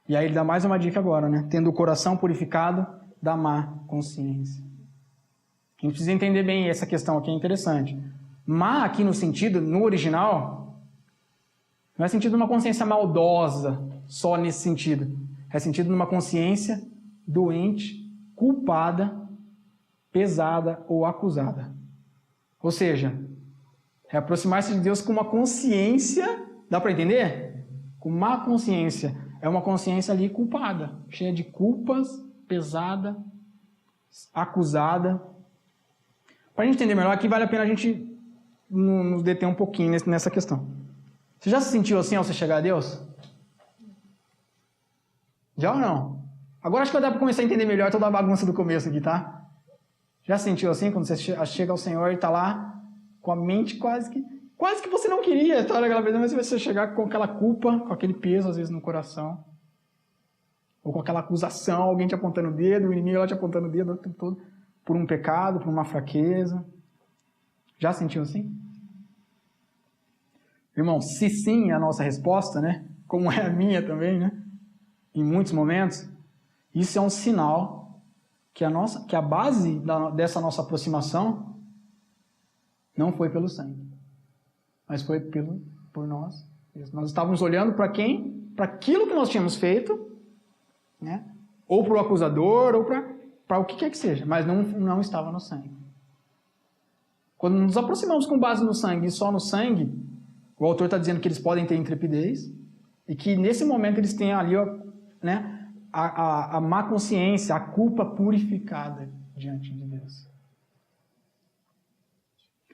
[SPEAKER 1] E aí ele dá mais uma dica agora, né? Tendo o coração purificado da má consciência. A gente precisa entender bem essa questão aqui, é interessante. Má aqui no sentido, no original, não é sentido de uma consciência maldosa, só nesse sentido. É sentido de uma consciência doente, culpada, pesada ou acusada. Ou seja, é aproximar-se de Deus com uma consciência, dá para entender? Com má consciência. É uma consciência ali culpada, cheia de culpas, pesada, acusada. Para a gente entender melhor, aqui vale a pena a gente nos deter um pouquinho nessa questão. Você já se sentiu assim ao você chegar a Deus? Já ou não? Agora acho que vai dar para começar a entender melhor toda a bagunça do começo aqui, tá? Já se sentiu assim quando você chega ao Senhor e está lá com a mente quase que você não queria estar naquela vez, mas você chegar com aquela culpa, com aquele peso às vezes no coração, ou com aquela acusação, alguém te apontando o dedo, o inimigo lá te apontando o dedo o tempo todo, por um pecado, por uma fraqueza. Já sentiu assim? Irmão, se sim é a nossa resposta, né? Como é a minha também, né? Em muitos momentos, isso é um sinal que a base dessa nossa aproximação não foi pelo sangue, mas foi por nós. Nós estávamos olhando para quem? Para aquilo que nós tínhamos feito, né? Ou para o acusador, ou para o que quer que seja, mas não estava no sangue. Quando nos aproximamos com base no sangue e só no sangue, o autor está dizendo que eles podem ter intrepidez e que nesse momento eles têm ali, né, a má consciência, a culpa purificada diante de Deus.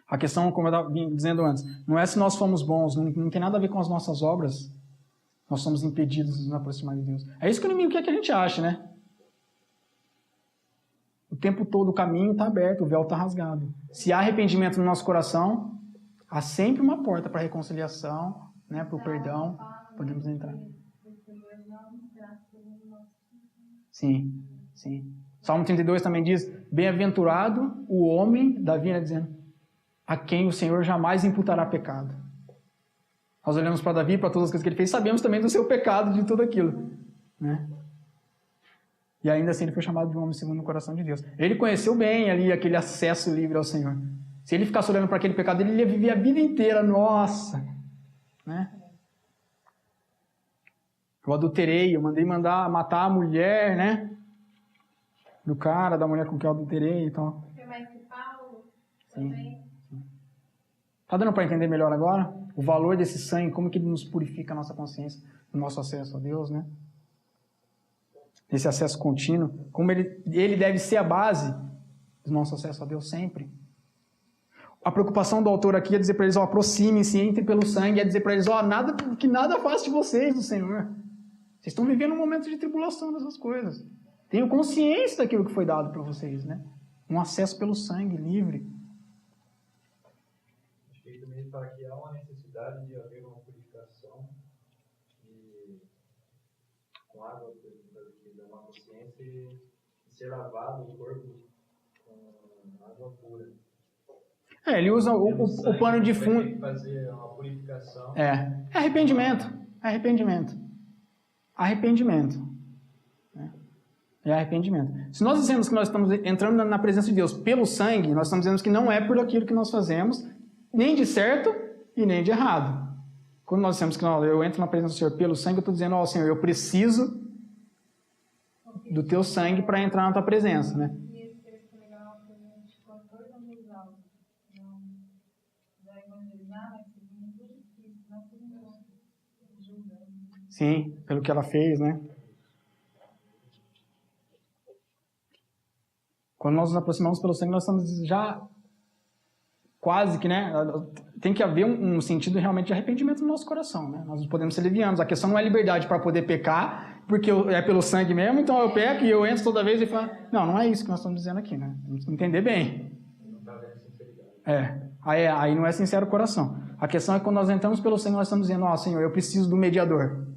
[SPEAKER 1] A questão, como eu estava dizendo antes, não é se nós fomos bons, não tem nada a ver com as nossas obras, nós somos impedidos de nos aproximar de Deus. É isso que o inimigo quer que a gente ache, né? O tempo todo o caminho está aberto, o véu está rasgado. Se há arrependimento no nosso coração, há sempre uma porta para a reconciliação, né, para o perdão, podemos entrar. Sim, sim. Salmo 32 também diz, bem-aventurado o homem, Davi, né, dizendo, a quem o Senhor jamais imputará pecado. Nós olhamos para Davi, para todas as coisas que ele fez, sabemos também do seu pecado, de tudo aquilo, né? E ainda assim ele foi chamado de um homem segundo o coração de Deus. Ele conheceu bem ali aquele acesso livre ao Senhor. Se ele ficasse olhando para aquele pecado, ele ia viver a vida inteira, nossa, né? Eu adulterei, eu mandei matar a mulher, né? Do cara, da mulher com quem eu adulterei e tal.
[SPEAKER 2] Foi mais que Paulo
[SPEAKER 1] Sim.
[SPEAKER 2] também.
[SPEAKER 1] Tá dando para entender melhor agora? O valor desse sangue, como que ele nos purifica a nossa consciência, o nosso acesso a Deus, né? Esse acesso contínuo, como ele deve ser a base do nosso acesso a Deus sempre. A preocupação do autor aqui é dizer para eles, aproximem-se, entrem pelo sangue, é dizer para eles, que nada afaste vocês do Senhor. Vocês estão vivendo um momento de tribulação dessas coisas. Tenham consciência daquilo que foi dado para vocês, né? Um acesso pelo sangue, livre.
[SPEAKER 3] Acho que ele também fala que há uma necessidade de haver uma purificação com água da má consciência e ser lavado o corpo com água pura.
[SPEAKER 1] Ele usa o pano de fundo.
[SPEAKER 3] Fazer uma purificação.
[SPEAKER 1] É arrependimento. Arrependimento. É arrependimento. Se nós dizemos que nós estamos entrando na presença de Deus pelo sangue, nós estamos dizendo que não é por aquilo que nós fazemos, nem de certo e nem de errado. Quando nós dissemos que eu entro na presença do Senhor pelo sangue, eu estou dizendo, ó Senhor, eu preciso do teu sangue para entrar na tua presença, né?
[SPEAKER 4] E esse texto é legal para a gente pôr evangelizar, não vai evangelizar, mas seguindo Cristo, não seguindo julgando.
[SPEAKER 1] Sim, pelo que ela fez, né? Quando nós nos aproximamos pelo sangue, nós estamos já quase que, né? Tem que haver um sentido realmente de arrependimento no nosso coração, né? Nós não podemos ser levianos. A questão não é liberdade para poder pecar, porque é pelo sangue mesmo, então eu peco e eu entro toda vez e falo... Não, não é isso que nós estamos dizendo aqui, né? Temos que entender bem. Aí não é sincero o coração. A questão é que quando nós entramos pelo sangue, nós estamos dizendo, ó, Senhor, eu preciso do mediador.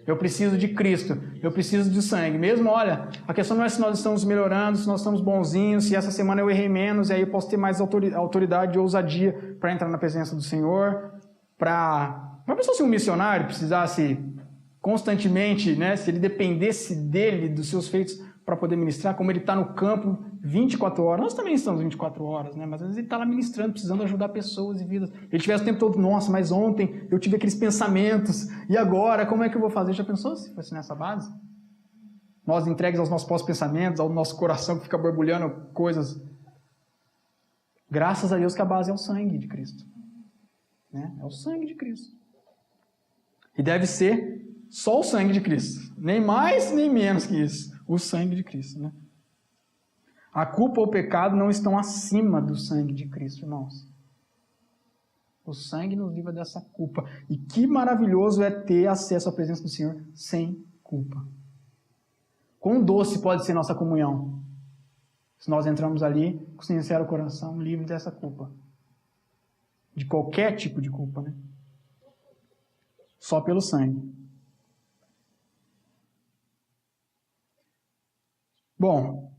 [SPEAKER 1] Eu preciso de Cristo, eu preciso de sangue. Mesmo, olha, a questão não é se nós estamos melhorando, se nós estamos bonzinhos, se essa semana eu errei menos, e aí eu posso ter mais autoridade e ousadia para entrar na presença do Senhor. Para uma pessoa ser um missionário, precisasse constantemente, né, se ele dependesse dele, dos seus feitos, para poder ministrar, como ele está no campo 24 horas. Nós também estamos 24 horas, né? Mas às vezes ele está lá ministrando, precisando ajudar pessoas e vidas. Ele tivesse o tempo todo, nossa, mas ontem eu tive aqueles pensamentos, e agora, como é que eu vou fazer? Já pensou se fosse nessa base? Nós entregues aos nossos próprios pensamentos, ao nosso coração que fica borbulhando coisas. Graças a Deus que a base é o sangue de Cristo. Né? É o sangue de Cristo. E deve ser só o sangue de Cristo. Nem mais, nem menos que isso. O sangue de Cristo, né? A culpa ou o pecado não estão acima do sangue de Cristo, irmãos. O sangue nos livra dessa culpa. E que maravilhoso é ter acesso à presença do Senhor sem culpa. Quão doce pode ser nossa comunhão se nós entramos ali com sincero coração, livre dessa culpa. De qualquer tipo de culpa, né? Só pelo sangue. Bom,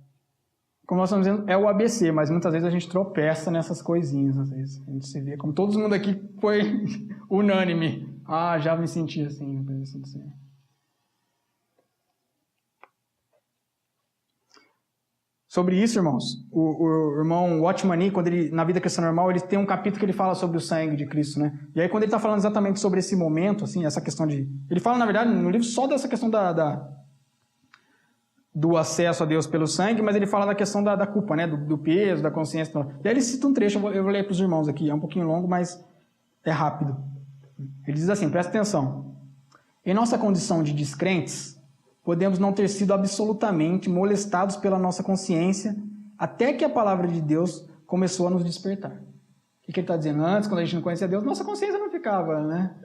[SPEAKER 1] como nós estamos dizendo, é o ABC, mas muitas vezes a gente tropeça nessas coisinhas. Às vezes a gente se vê, como todo mundo aqui foi unânime. Ah, já me senti assim na presença do Senhor. Sobre isso, irmãos, o irmão Watchman, quando ele, na vida cristã normal, ele tem um capítulo que ele fala sobre o sangue de Cristo, né? E aí quando ele está falando exatamente sobre esse momento, assim, essa questão de... Ele fala, na verdade, no livro só dessa questão do acesso a Deus pelo sangue, mas ele fala da questão da culpa, né? Do peso, da consciência. E aí ele cita um trecho, eu vou ler para os irmãos aqui, é um pouquinho longo, mas é rápido. Ele diz assim, presta atenção. Em nossa condição de descrentes, podemos não ter sido absolutamente molestados pela nossa consciência até que a palavra de Deus começou a nos despertar. O que ele está dizendo? Antes, quando a gente não conhecia Deus, nossa consciência não ficava, né?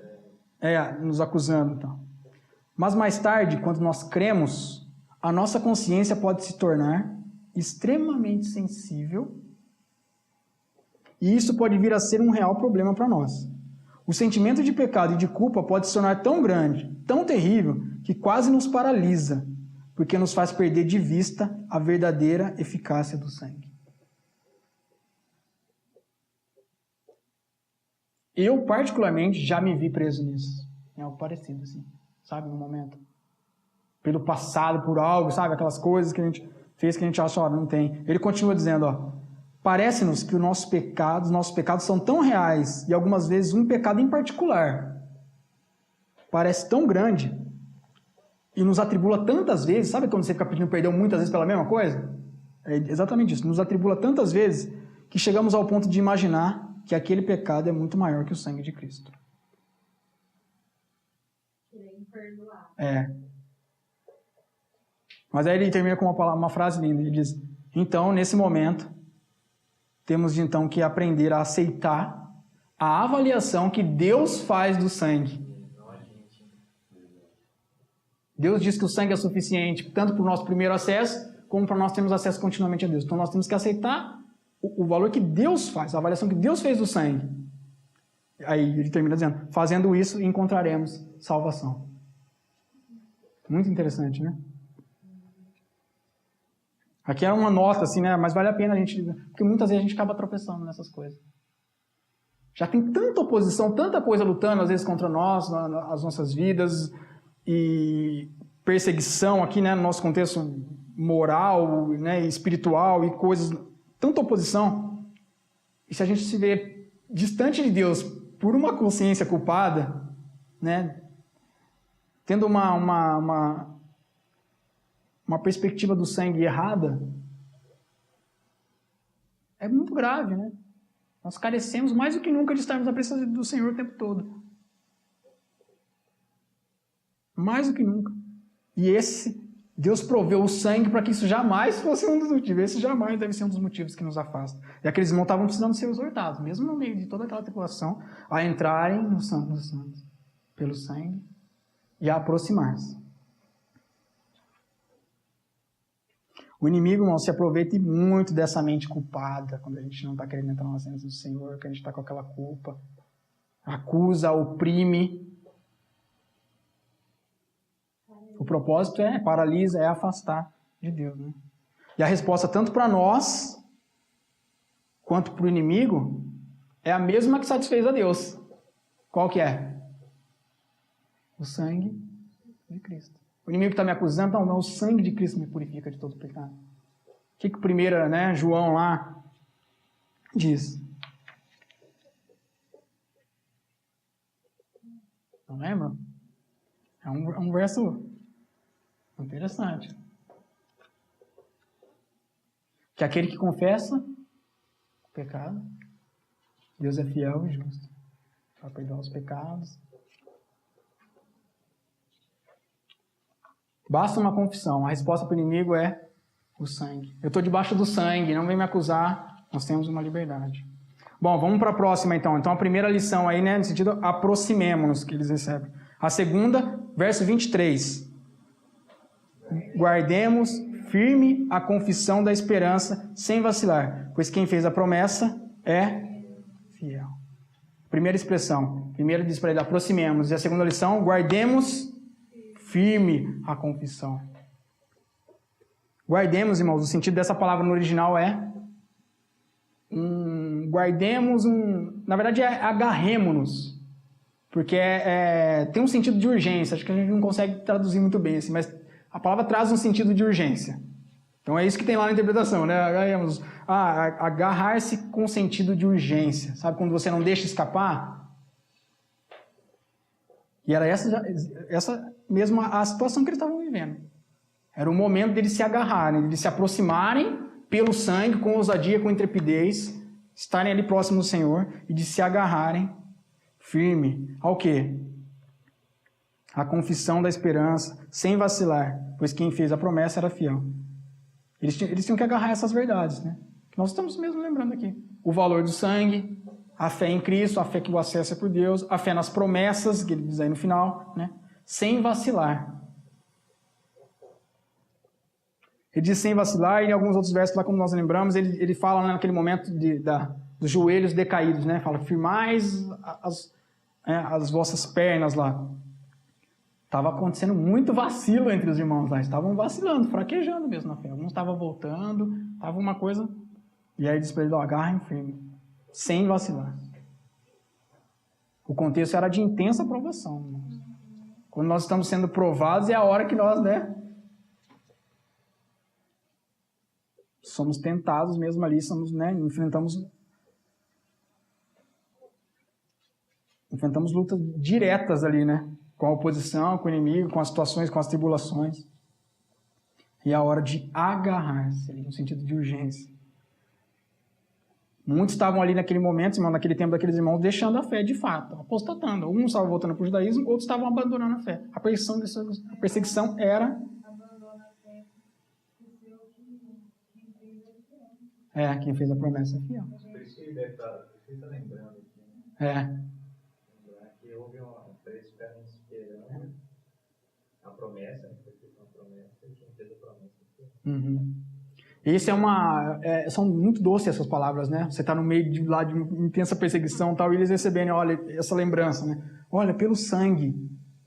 [SPEAKER 1] Nos acusando. Então. Mas mais tarde, quando nós cremos, a nossa consciência pode se tornar extremamente sensível e isso pode vir a ser um real problema para nós. O sentimento de pecado e de culpa pode se tornar tão grande, tão terrível, que quase nos paralisa, porque nos faz perder de vista a verdadeira eficácia do sangue. Eu, particularmente, já me vi preso nisso. É algo parecido, assim, sabe, no momento. Pelo passado, por algo, sabe, aquelas coisas que a gente fez que a gente acha, ó, não tem. Ele continua dizendo, ó, parece-nos que os nossos pecados são tão reais, e algumas vezes um pecado em particular parece tão grande e nos atribula tantas vezes, sabe quando você fica pedindo perdão muitas vezes pela mesma coisa? É exatamente isso, nos atribula tantas vezes que chegamos ao ponto de imaginar que aquele pecado é muito maior que o sangue de Cristo. Mas aí ele termina com uma frase linda, ele diz, então, nesse momento, temos de então que aprender a aceitar a avaliação que Deus faz do sangue. Deus diz que o sangue é suficiente tanto para o nosso primeiro acesso, como para nós termos acesso continuamente a Deus. Então nós temos que aceitar o valor que Deus faz, a avaliação que Deus fez do sangue. Aí ele termina dizendo, fazendo isso encontraremos salvação. Muito interessante, né? Aqui é uma nota, assim, né? Mas vale a pena a gente... Porque muitas vezes a gente acaba tropeçando nessas coisas. Já tem tanta oposição, tanta coisa lutando, às vezes, contra nós, as nossas vidas, e perseguição aqui, né? No nosso contexto moral, né? Espiritual e coisas... Tanta oposição. E se a gente se vê distante de Deus por uma consciência culpada, né, tendo uma perspectiva do sangue errada, é muito grave, né? Nós carecemos mais do que nunca de estarmos na presença do Senhor o tempo todo. Mais do que nunca. E Deus proveu o sangue para que isso jamais fosse um dos motivos. Esse jamais deve ser um dos motivos que nos afasta. E aqueles irmãos estavam precisando ser exortados, mesmo no meio de toda aquela tribulação, a entrarem no Santo dos Santos, pelo sangue, e a aproximar-se. O inimigo, irmão, se aproveita muito dessa mente culpada, quando a gente não está querendo entrar na presença do Senhor, que a gente está com aquela culpa. Acusa, oprime. O propósito paralisa, é afastar de Deus. Né? E a resposta, tanto para nós, quanto para o inimigo, é a mesma que satisfez a Deus. Qual que é? O sangue de Cristo. O inimigo está me acusando, não, o sangue de Cristo me purifica de todo pecado. O que primeiro, né, João lá diz? Não lembra? É um verso interessante. Que aquele que confessa o pecado, Deus é fiel e justo para perdoar os pecados. Basta uma confissão. A resposta para o inimigo é o sangue. Eu estou debaixo do sangue, não vem me acusar. Nós temos uma liberdade. Bom, vamos para a próxima então. Então a primeira lição aí, né, no sentido aproximemo-nos, que eles recebem. A segunda, verso 23. Guardemos firme a confissão da esperança, sem vacilar, pois quem fez a promessa é fiel. Primeira expressão. Primeiro diz para ele, aproximemos. E a segunda lição, guardemos firme a confissão. Guardemos, irmãos, o sentido dessa palavra no original é na verdade é agarremo-nos, porque tem um sentido de urgência, acho que a gente não consegue traduzir muito bem assim, mas a palavra traz um sentido de urgência. Então é isso que tem lá na interpretação, né? Agarrar-se com sentido de urgência, sabe quando você não deixa escapar? E era essa mesma a situação que eles estavam vivendo. Era o momento deles se agarrarem, de se aproximarem pelo sangue, com ousadia, com intrepidez, estarem ali próximos do Senhor e de se agarrarem firme. Ao quê? A confissão da esperança, sem vacilar, pois quem fez a promessa era fiel. Eles tinham que agarrar essas verdades, né? Que nós estamos mesmo lembrando aqui. O valor do sangue, a fé em Cristo, a fé que o acesso é por Deus, a fé nas promessas, que ele diz aí no final, né? Sem vacilar. Ele diz sem vacilar, e em alguns outros versos, lá como nós lembramos, ele fala naquele momento dos joelhos decaídos, né? Fala, firmais as vossas pernas lá. Estava acontecendo muito vacilo entre os irmãos lá. Estavam vacilando, fraquejando mesmo na fé. Alguns estavam voltando, estava uma coisa... E aí diz para eles, agarrem firme, sem vacilar. O contexto era de intensa provação, irmãos. Quando nós estamos sendo provados, é a hora que nós, né? Somos tentados mesmo ali, enfrentamos lutas diretas ali, né? Com a oposição, com o inimigo, com as situações, com as tribulações. E é a hora de agarrar-se, no sentido de urgência. Muitos estavam ali naquele momento, irmão, naquele tempo daqueles irmãos, deixando a fé de fato, apostatando. Alguns estavam voltando para o judaísmo, outros estavam abandonando a fé. A perseguição era... quem fez a promessa é fiel.
[SPEAKER 3] Por isso que deve estar lembrando aqui. Lembrar que houve eles ficaram esperando a promessa, foi feita uma promessa, e quem fez a promessa é fiel.
[SPEAKER 1] Isso são muito doces essas palavras, né? Você está no meio de uma intensa perseguição e tal, e eles receberem, olha, essa lembrança, né? Olha, pelo sangue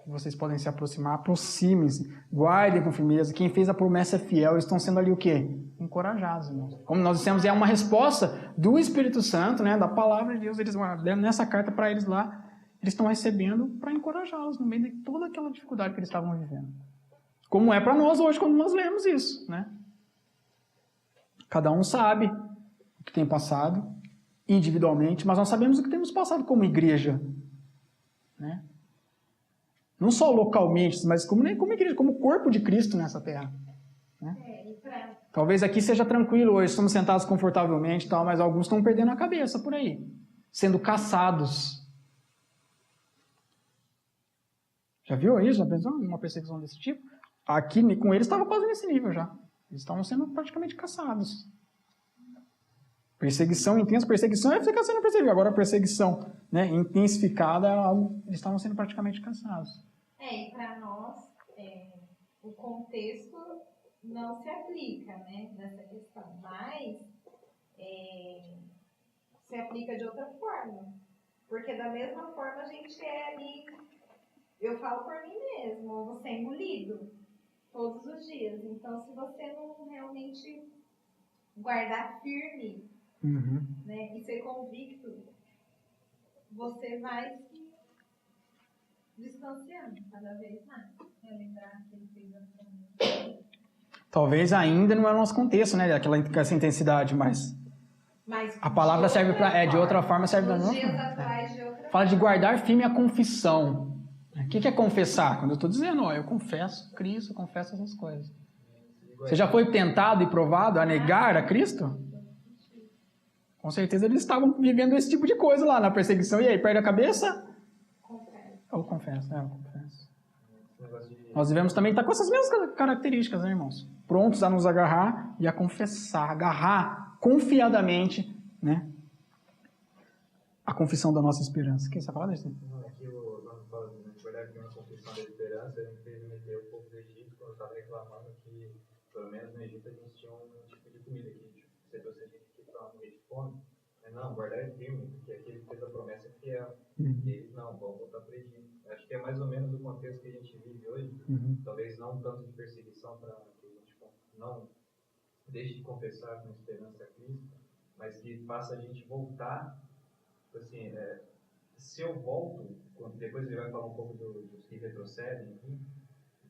[SPEAKER 1] vocês podem se aproximar, aproximem-se, guardem com firmeza. Quem fez a promessa é fiel, eles estão sendo ali o quê? Encorajados, irmãos. Como nós dissemos, é uma resposta do Espírito Santo, né? Da palavra de Deus, eles deram nessa carta para eles lá, eles estão recebendo para encorajá-los no meio de toda aquela dificuldade que eles estavam vivendo. Como é para nós hoje, quando nós lemos isso, né? Cada um sabe o que tem passado individualmente, mas nós sabemos o que temos passado como igreja, né? Não só localmente, mas como igreja, como corpo de Cristo nessa terra. Talvez aqui seja tranquilo hoje, estamos sentados confortavelmente e tal, mas alguns estão perdendo a cabeça por aí, sendo caçados. Já viu isso? Já pensou numa perseguição desse tipo? Aqui com eles estava quase nesse nível já. Eles estavam sendo praticamente caçados. Perseguição intensa, perseguição é ficar sendo perseguido. Agora a perseguição, né, intensificada, eles estavam sendo praticamente caçados.
[SPEAKER 2] E para nós, o contexto não se aplica, né, nessa questão, mas se aplica de outra forma. Porque da mesma forma a gente é ali, eu falo por mim mesmo, você é engolido todos os dias. Então, se você não realmente guardar firme, né, e ser convicto, você vai se distanciando cada vez mais. Lembrar que ele fez a promessa.
[SPEAKER 1] Talvez ainda não é o nosso contexto, né? Essa intensidade, mas a palavra serve para de outra forma, serve da mesma forma. Fala de guardar firme a confissão. O que é confessar? Quando eu estou dizendo, eu confesso Cristo, eu confesso essas coisas. Você já foi tentado e provado a negar a Cristo? Com certeza eles estavam vivendo esse tipo de coisa lá na perseguição. E aí, perde a cabeça? Eu confesso. Nós devemos também estar com essas mesmas características, né, irmãos? Prontos a nos agarrar e a confessar. Agarrar confiadamente, né, a confissão da nossa esperança. O que você fala disso?
[SPEAKER 3] Aqui o João fala de olhar aqui uma confissão da esperança, ele fez meter o povo do Egito quando estava reclamando que, pelo menos no Egito, a gente tinha um tipo de comida que você trouxe a gente aqui para morrer de fome. Mas não, guardar é firme, porque aqui ele fez a promessa fiel. E eles não, vão voltar para o Egito. Acho que é mais ou menos o contexto que a gente vive hoje. Talvez não tanto de perseguição para que a gente não deixe de confessar com esperança a Cristo, mas que faça a gente voltar. Assim, se eu volto, depois ele vai falar um pouco dos que retrocedem aqui,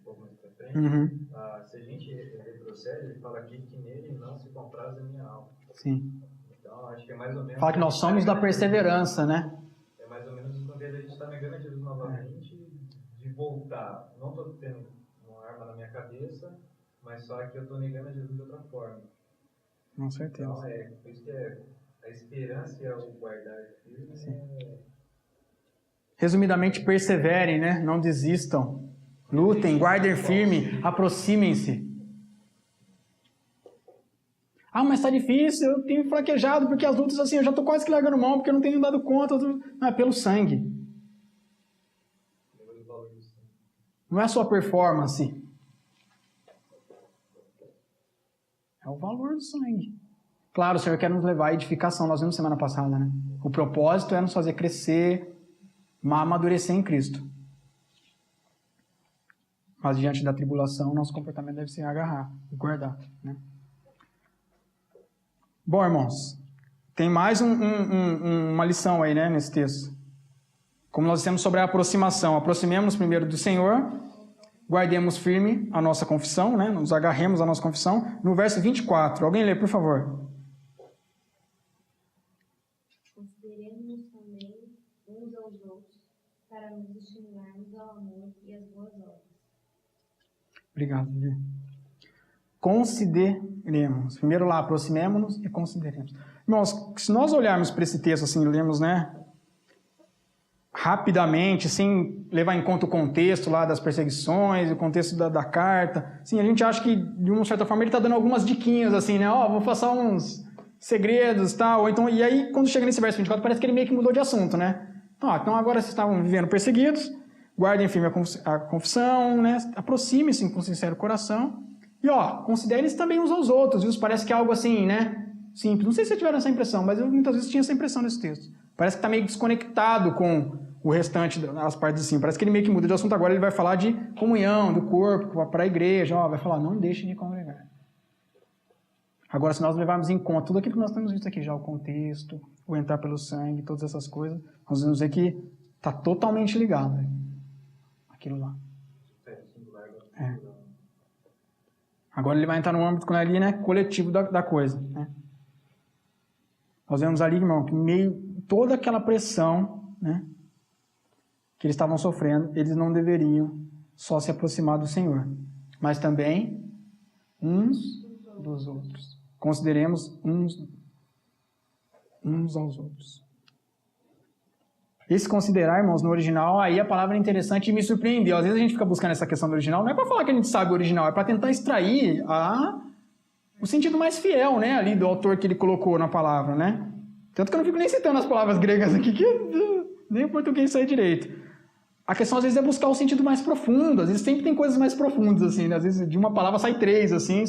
[SPEAKER 3] um pouco mais para frente. Se a gente retrocede, ele fala aqui que nele não se compraz a minha alma.
[SPEAKER 1] Sim.
[SPEAKER 3] Então, acho que é mais ou menos...
[SPEAKER 1] Fala que nós somos da perseverança, né?
[SPEAKER 3] É mais ou menos quando a gente está negando a Jesus novamente, de voltar. Não estou tendo uma arma na minha cabeça, mas só que eu estou negando a Jesus de outra forma.
[SPEAKER 1] Com certeza.
[SPEAKER 3] Então, por isso que a esperança e o guardar firme
[SPEAKER 1] Resumidamente, perseverem, né? Não desistam. Lutem, guardem firme, aproximem-se. Mas tá difícil, eu tenho fraquejado, porque as lutas assim, eu já tô quase que largando mão, porque eu não tenho dado conta. Não, é pelo sangue. Não é só performance. É o valor do sangue. Claro, o Senhor quer nos levar à edificação, nós vimos semana passada, né? O propósito é nos fazer crescer, amadurecer em Cristo. Mas diante da tribulação, nosso comportamento deve ser agarrar e guardar, né? Bom, irmãos, tem mais uma lição aí, né, nesse texto. Como nós dissemos sobre a aproximação, aproximemos primeiro do Senhor, guardemos firme a nossa confissão, né, nos agarremos à nossa confissão. No verso 24, alguém lê, por favor.
[SPEAKER 5] Consideremos também uns aos outros para nos estimularmos ao amor e às boas obras.
[SPEAKER 1] Obrigado, Vivi. Consideremos. Primeiro lá, aproximemo-nos e consideremos. Irmãos, se nós olharmos para esse texto assim, lemos, né, rapidamente, sem levar em conta o contexto lá das perseguições, o contexto da carta, assim, a gente acha que, de uma certa forma, ele está dando algumas diquinhas, assim, né, vou passar uns segredos, tal, então, e aí, quando chega nesse verso 24, parece que ele meio que mudou de assunto, né? Então agora vocês estavam vivendo perseguidos, guardem firme a confissão, né, aproximem-se com sincero coração, e considerem-se também uns aos outros, viu? Parece que é algo assim, né, simples. Não sei se vocês tiveram essa impressão, mas eu muitas vezes tinha essa impressão nesse texto. Parece que está meio desconectado com o restante das partes assim. Parece que ele meio que muda de assunto agora, ele vai falar de comunhão, do corpo, para a igreja, vai falar, não deixe de congregar. Agora, se nós levarmos em conta tudo aquilo que nós temos visto aqui já, o contexto, o entrar pelo sangue, todas essas coisas, nós vamos ver que está totalmente ligado, né? Aquilo lá. Agora ele vai entrar no âmbito ali, né, coletivo da coisa, né? Nós vemos ali, irmão, que meio toda aquela pressão, né, que eles estavam sofrendo, eles não deveriam só se aproximar do Senhor, mas também uns dos outros. Consideremos uns aos outros. Esse considerar, irmãos, no original, aí a palavra é interessante e me surpreendeu. Às vezes a gente fica buscando essa questão do original, não é para falar que a gente sabe o original, é para tentar extrair o sentido mais fiel, né, ali do autor que ele colocou na palavra, né? Tanto que eu não fico nem citando as palavras gregas aqui, que nem o português sai direito. A questão, às vezes, é buscar o sentido mais profundo. Às vezes sempre tem coisas mais profundas, assim, né? Às vezes de uma palavra sai três, assim.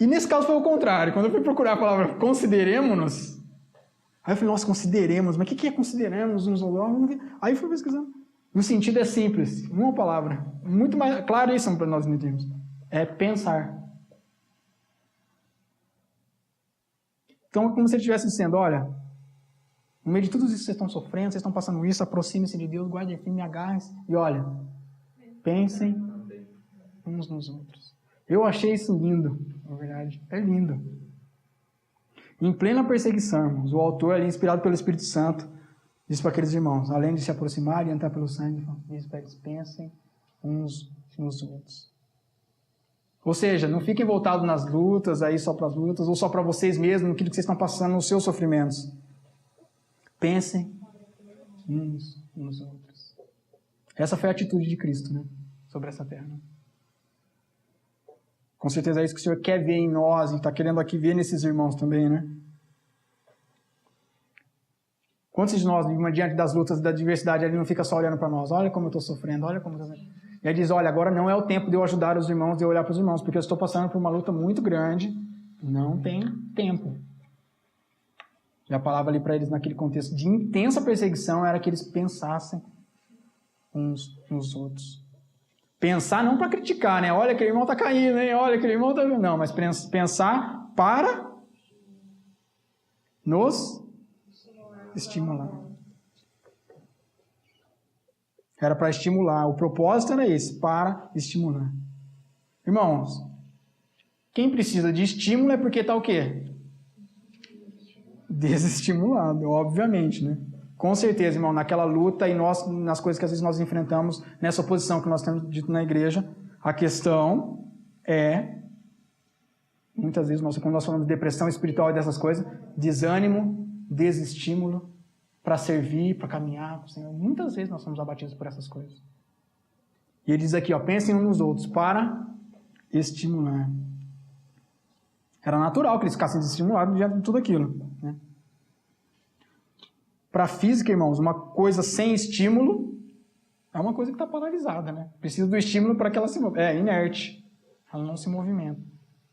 [SPEAKER 1] E nesse caso foi o contrário. Quando eu fui procurar a palavra consideremos-nos, aí eu falei, nossa, consideremos, mas o que é consideremos uns aos outros? Aí eu fui pesquisando. E o sentido é simples, uma palavra. Muito mais claro isso para nós entendermos. É pensar. Então é como se ele estivesse dizendo, olha, no meio de tudo isso que vocês estão sofrendo, vocês estão passando isso, aproxime-se de Deus, guarde firme, agarre-se. E olha, pensem uns nos outros. Eu achei isso lindo, na verdade. É lindo. Em plena perseguição, irmãos, o autor ali, inspirado pelo Espírito Santo, disse para aqueles irmãos, além de se aproximar e entrar pelo sangue, diz para eles, pensem uns nos outros. Ou seja, não fiquem voltados nas lutas, aí só para as lutas, ou só para vocês mesmos, naquilo que vocês estão passando, nos seus sofrimentos. Pensem uns nos outros. Essa foi a atitude de Cristo, né? Sobre essa terra. Né? Com certeza é isso que o Senhor quer ver em nós, e está querendo aqui ver nesses irmãos também, né? Quantos de nós, diante das lutas, da adversidade, ele não fica só olhando para nós? Olha como eu estou sofrendo, olha como eu estou sofrendo. E ele diz, olha, agora não é o tempo de eu ajudar os irmãos, de eu olhar para os irmãos, porque eu estou passando por uma luta muito grande, não tem tempo. E a palavra ali para eles, naquele contexto de intensa perseguição, era que eles pensassem uns nos outros. Pensar não para criticar, né? Olha, aquele irmão está caindo, hein? Olha, aquele irmão está... Não, mas pensar para nos estimular. Era para estimular. O propósito era esse, para estimular. Irmãos, quem precisa de estímulo é porque está o quê? Desestimulado, obviamente, né? Com certeza, irmão, naquela luta e nas coisas que às vezes nós enfrentamos, nessa oposição que nós temos dito na igreja, a questão é, muitas vezes, quando nós falamos de depressão espiritual e dessas coisas, desânimo, desestímulo para servir, para caminhar com o Senhor. Muitas vezes nós somos abatidos por essas coisas. E ele diz aqui, ó, pensem uns nos outros para estimular. Era natural que eles ficassem desestimulados diante de tudo aquilo, né? Para a física, irmãos, uma coisa sem estímulo é uma coisa que está paralisada, né? Precisa do estímulo para que ela se mova. É inerte. Ela não se movimenta.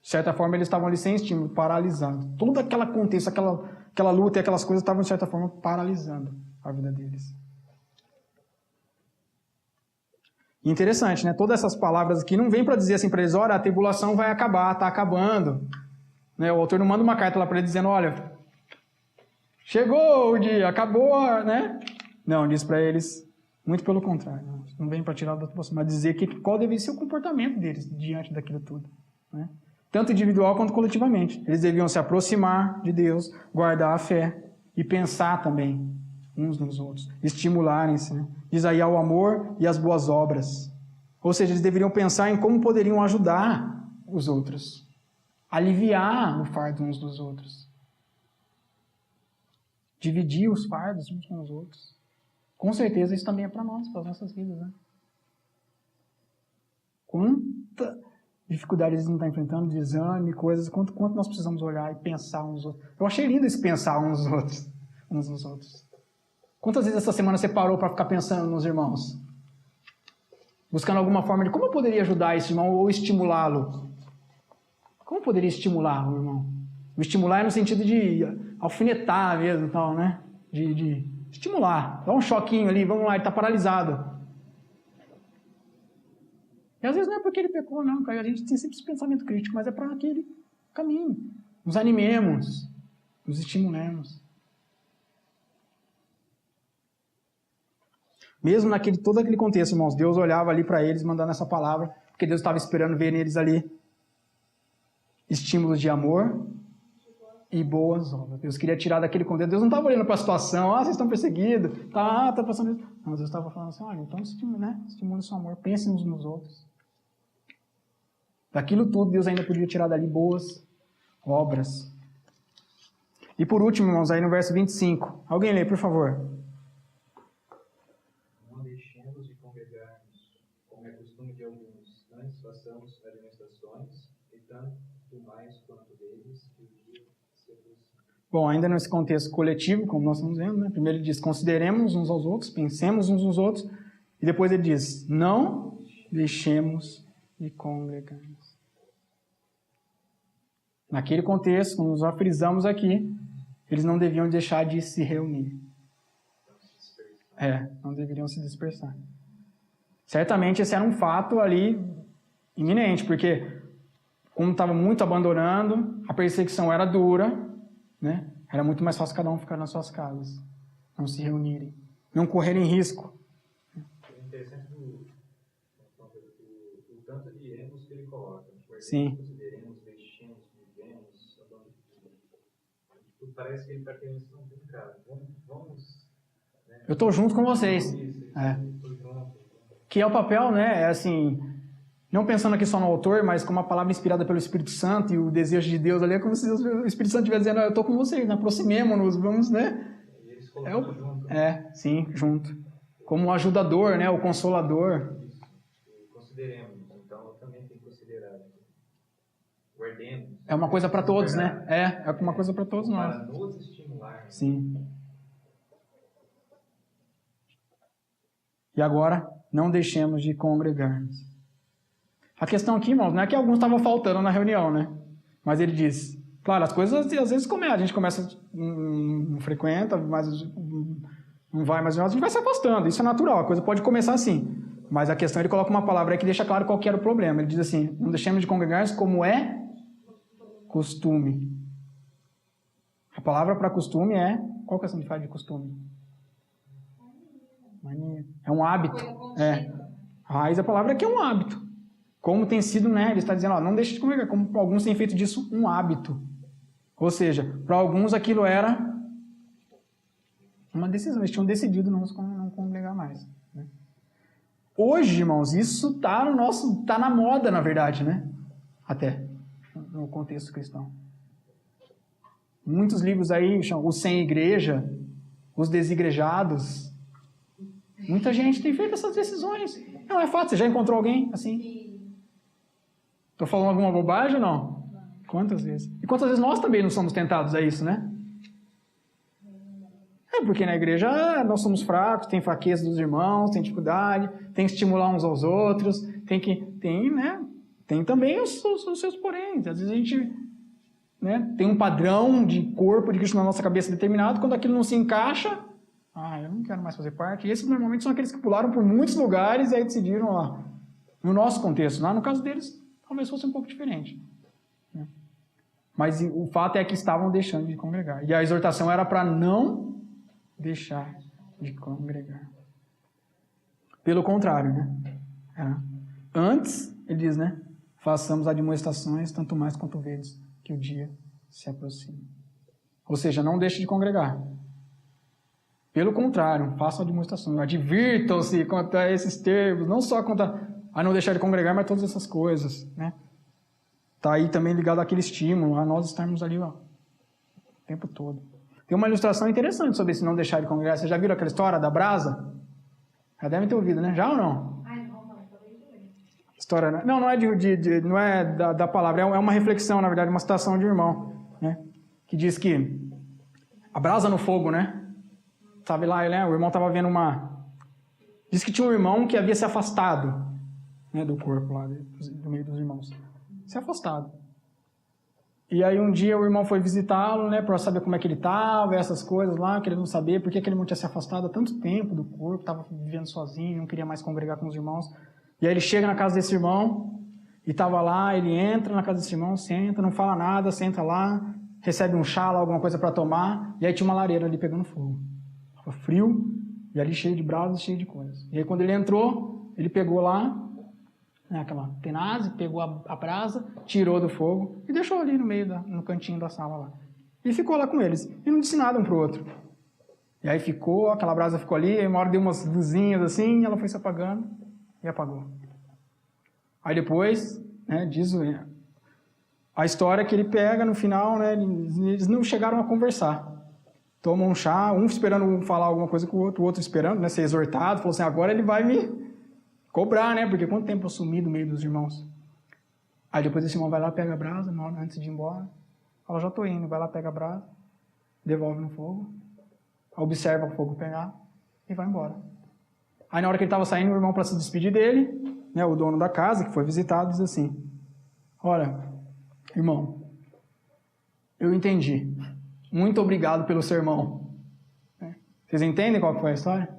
[SPEAKER 1] De certa forma, eles estavam ali sem estímulo, paralisados. Todo aquele contexto, aquela luta e aquelas coisas estavam, de certa forma, paralisando a vida deles. E interessante, né? Todas essas palavras aqui não vêm para dizer assim para eles, olha, a tribulação vai acabar, está acabando. Né? O autor não manda uma carta lá para ele dizendo, olha, chegou o dia, acabou, né? Não, diz para eles, muito pelo contrário. Não vem para tirar da tribulação, mas dizer qual deve ser o comportamento deles diante daquilo tudo. Né? Tanto individual quanto coletivamente. Eles deviam se aproximar de Deus, guardar a fé e pensar também uns nos outros, estimularem-se. Né? Diz aí ao amor e às boas obras. Ou seja, eles deveriam pensar em como poderiam ajudar os outros, aliviar o fardo uns dos outros, dividir os fardos uns com os outros. Com certeza isso também é para nós, para as nossas vidas. Né? Quanta dificuldade eles não estão enfrentando, desânimo, coisas, quanto nós precisamos olhar e pensar uns nos outros. Eu achei lindo esse pensar uns nos outros. Quantas vezes essa semana você parou para ficar pensando nos irmãos? Buscando alguma forma de como eu poderia ajudar esse irmão ou estimulá-lo? Como eu poderia estimular o irmão? O estimular é no sentido de alfinetar mesmo, tal, né? De estimular. Dá um choquinho ali, vamos lá, ele está paralisado. E às vezes não é porque ele pecou, não, cara. A gente tem sempre esse pensamento crítico, mas é para aquele caminho. Nos animemos, nos estimulemos. Mesmo todo aquele contexto, irmãos, Deus olhava ali para eles, mandando essa palavra, porque Deus estava esperando ver neles ali estímulos de amor e boas obras. Deus queria tirar daquele contexto. Deus não estava olhando para a situação, vocês estão perseguidos, tá passando isso. Não, Deus estava falando assim, olha, então estimule o seu amor, pense uns nos outros. Daquilo tudo, Deus ainda podia tirar dali boas obras. E por último, irmãos, aí no verso 25. Alguém lê, por favor.
[SPEAKER 3] Não deixemos de congregar-nos, como é costume de alguns. Antes façamos administrações, e tanto mais quanto deles, que o dia se aproxima.
[SPEAKER 1] Bom, ainda nesse contexto coletivo, como nós estamos vendo, né? Primeiro ele diz, consideremos uns aos outros, pensemos uns nos outros. E depois ele diz, não deixemos de congregar-nos. Naquele contexto, como nós já frisamos aqui, eles não deviam deixar de se reunir. Não deveriam se dispersar. Certamente esse era um fato ali iminente, porque como estava muito abandonando, a perseguição era dura, né? Era muito mais fácil cada um ficar nas suas casas, não se reunirem, não correrem risco.
[SPEAKER 3] É interessante o tanto de erros que ele coloca.
[SPEAKER 1] Sim.
[SPEAKER 3] Consideremos, deixemos, vivemos, parece que ele está querendo dizer, cara, vamos né?
[SPEAKER 1] Eu estou junto com vocês. Que é o papel, né? É assim, não pensando aqui só no autor, mas como a palavra inspirada pelo Espírito Santo e o desejo de Deus ali, é como se o Espírito Santo estivesse dizendo, eu estou com vocês, né? Aproximemo-nos, vamos, né?
[SPEAKER 3] E eles colocando junto.
[SPEAKER 1] Sim, junto. Como o ajudador, né? O consolador.
[SPEAKER 3] Consideremos, então eu também tenho que considerar. Guardemos.
[SPEAKER 1] É uma coisa para todos, né? É uma coisa para todos nós.
[SPEAKER 3] Para nos estimular.
[SPEAKER 1] Sim. E agora, não deixemos de congregar-nos. A questão aqui, irmãos, não é que alguns estavam faltando na reunião, né? Mas ele diz, claro, as coisas às vezes começam, a gente começa, não frequenta, mas não vai mais, a gente vai se afastando, isso é natural, a coisa pode começar assim. Mas a questão, ele coloca uma palavra aí que deixa claro qual que era o problema. Ele diz assim, não deixemos de congregar-nos como é costume. A palavra para costume é, qual que é a significado de costume? Mania. É um hábito. A raiz da palavra é que é um hábito. Como tem sido, né? Ele está dizendo, ó, não deixe de congregar, como alguns têm feito disso um hábito. Ou seja, para alguns aquilo era uma decisão, eles tinham decidido não congregar mais. Né? Hoje, irmãos, isso está na moda, na verdade, né? Até no contexto cristão. Muitos livros aí, os sem igreja, os desigrejados. Muita gente tem feito essas decisões. Não é fácil, você já encontrou alguém assim? Estou falando alguma bobagem ou não? Quantas vezes? E quantas vezes nós também não somos tentados a isso, né? Porque na igreja nós somos fracos, tem fraqueza dos irmãos, tem dificuldade, tem que estimular uns aos outros, tem também os seus porém. Às vezes a gente, né, tem um padrão de corpo de Cristo na nossa cabeça determinado, quando aquilo não se encaixa, eu não quero mais fazer parte. E esses normalmente são aqueles que pularam por muitos lugares e aí decidiram, no nosso contexto, no caso deles, talvez fosse um pouco diferente. Né? Mas o fato é que estavam deixando de congregar. E a exortação era para não deixar de congregar. Pelo contrário, né? Antes, ele diz, né? Façamos admoestações, tanto mais quanto vedes que o dia se aproxima. Ou seja, não deixe de congregar. Pelo contrário, façam admoestações. Advirtam-se quanto a esses termos, não só quanto a não deixar de congregar, mas todas essas coisas, né? Está aí também ligado àquele estímulo, a nós estarmos ali, o tempo todo. Tem uma ilustração interessante sobre esse não deixar de congregar. Vocês já viram aquela história da brasa? Já devem ter ouvido, né? Já ou não? História, não é não é da palavra, é uma reflexão, na verdade, uma citação de um irmão, né? Que diz que a brasa no fogo, né? Sabe lá, né? O irmão estava vendo diz que tinha um irmão que havia se afastado, né, do corpo lá, do meio dos irmãos. Se afastado. E aí um dia o irmão foi visitá-lo, né, para saber como é que ele estava, essas coisas lá, querendo saber por que ele não tinha se afastado há tanto tempo do corpo, estava vivendo sozinho, não queria mais congregar com os irmãos. E aí ele chega na casa desse irmão, e estava lá, ele entra na casa desse irmão, senta, não fala nada, senta lá, recebe um chá lá, alguma coisa para tomar, e aí tinha uma lareira ali pegando fogo. Estava frio, e ali cheio de brasas, cheio de coisas. E aí quando ele entrou, ele pegou lá, né, aquela tenaz, pegou a brasa, tirou do fogo e deixou ali no cantinho da sala lá. E ficou lá com eles. E não disse nada um pro outro. E aí ficou, aquela brasa ficou ali, aí uma hora deu umas luzinhas assim, e ela foi se apagando e apagou. Aí depois, né, diz a história que ele pega no final, né, eles não chegaram a conversar. Tomam um chá, um esperando falar alguma coisa com o outro esperando, né, ser exortado, falou assim, agora ele vai me cobrar, né, porque quanto tempo eu sumi do meio dos irmãos? Aí depois esse irmão vai lá, pega a brasa, antes de ir embora, fala, já tô indo, vai lá, pega a brasa, devolve no fogo, observa o fogo pegar e vai embora. Aí na hora que ele estava saindo, o irmão, para se despedir dele, né, o dono da casa, que foi visitado, diz assim, olha, irmão, eu entendi. Muito obrigado pelo sermão. Vocês entendem qual foi a história?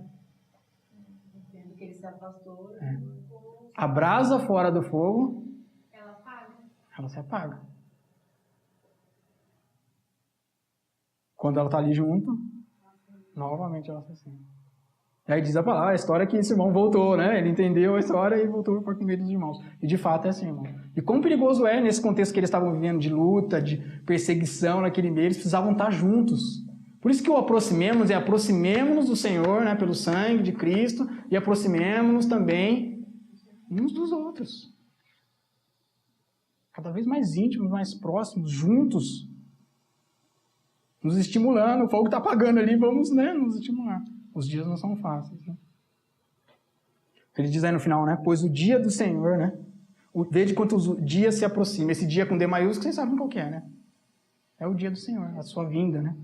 [SPEAKER 4] Entendo que ele se afastou.
[SPEAKER 1] A brasa fora do fogo,
[SPEAKER 2] Ela apaga.
[SPEAKER 1] ela se apaga. Quando ela está ali junto, novamente ela se acende. E aí diz a palavra, a história que esse irmão voltou, né? Ele entendeu a história e voltou para o meio dos irmãos. E de fato é assim, irmão. E quão perigoso é nesse contexto que eles estavam vivendo de luta, de perseguição naquele meio, eles precisavam estar juntos. Por isso que o aproximemo-nos do Senhor, né? Pelo sangue de Cristo, e aproximemo-nos também uns dos outros. Cada vez mais íntimos, mais próximos, juntos. Nos estimulando. O fogo está apagando ali, vamos, né, nos estimular. Os dias não são fáceis, né? Ele diz aí no final, né? Pois o dia do Senhor, né? Desde quantos dias se aproxima. Esse dia com D maiúsculo, vocês sabem qual que é, né? É o dia do Senhor, a sua vinda, né?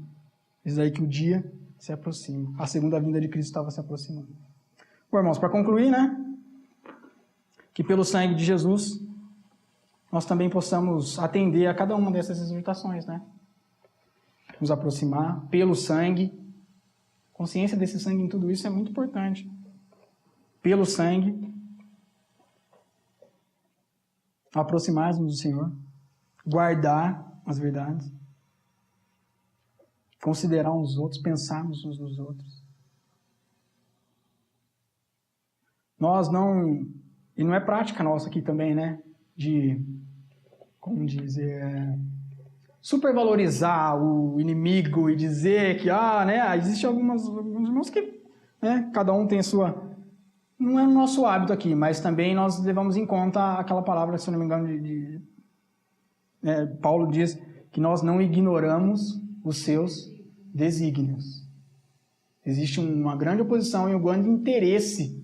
[SPEAKER 1] Diz aí que o dia se aproxima. A segunda vinda de Cristo estava se aproximando. Bom, irmãos, para concluir, né? Que pelo sangue de Jesus, nós também possamos atender a cada uma dessas exortações, né? Nos aproximar pelo sangue. Consciência desse sangue em tudo isso é muito importante. Pelo sangue, aproximar-nos do Senhor, guardar as verdades, considerar uns dos outros, pensarmos uns nos outros. Nós não... E não é prática nossa aqui também, né? De, como dizer... supervalorizar o inimigo e dizer que, né, existe alguns irmãos que, né, cada um tem a sua... Não é o nosso hábito aqui, mas também nós levamos em conta aquela palavra, se eu não me engano, Paulo diz que nós não ignoramos os seus desígnios. Existe uma grande oposição e um grande interesse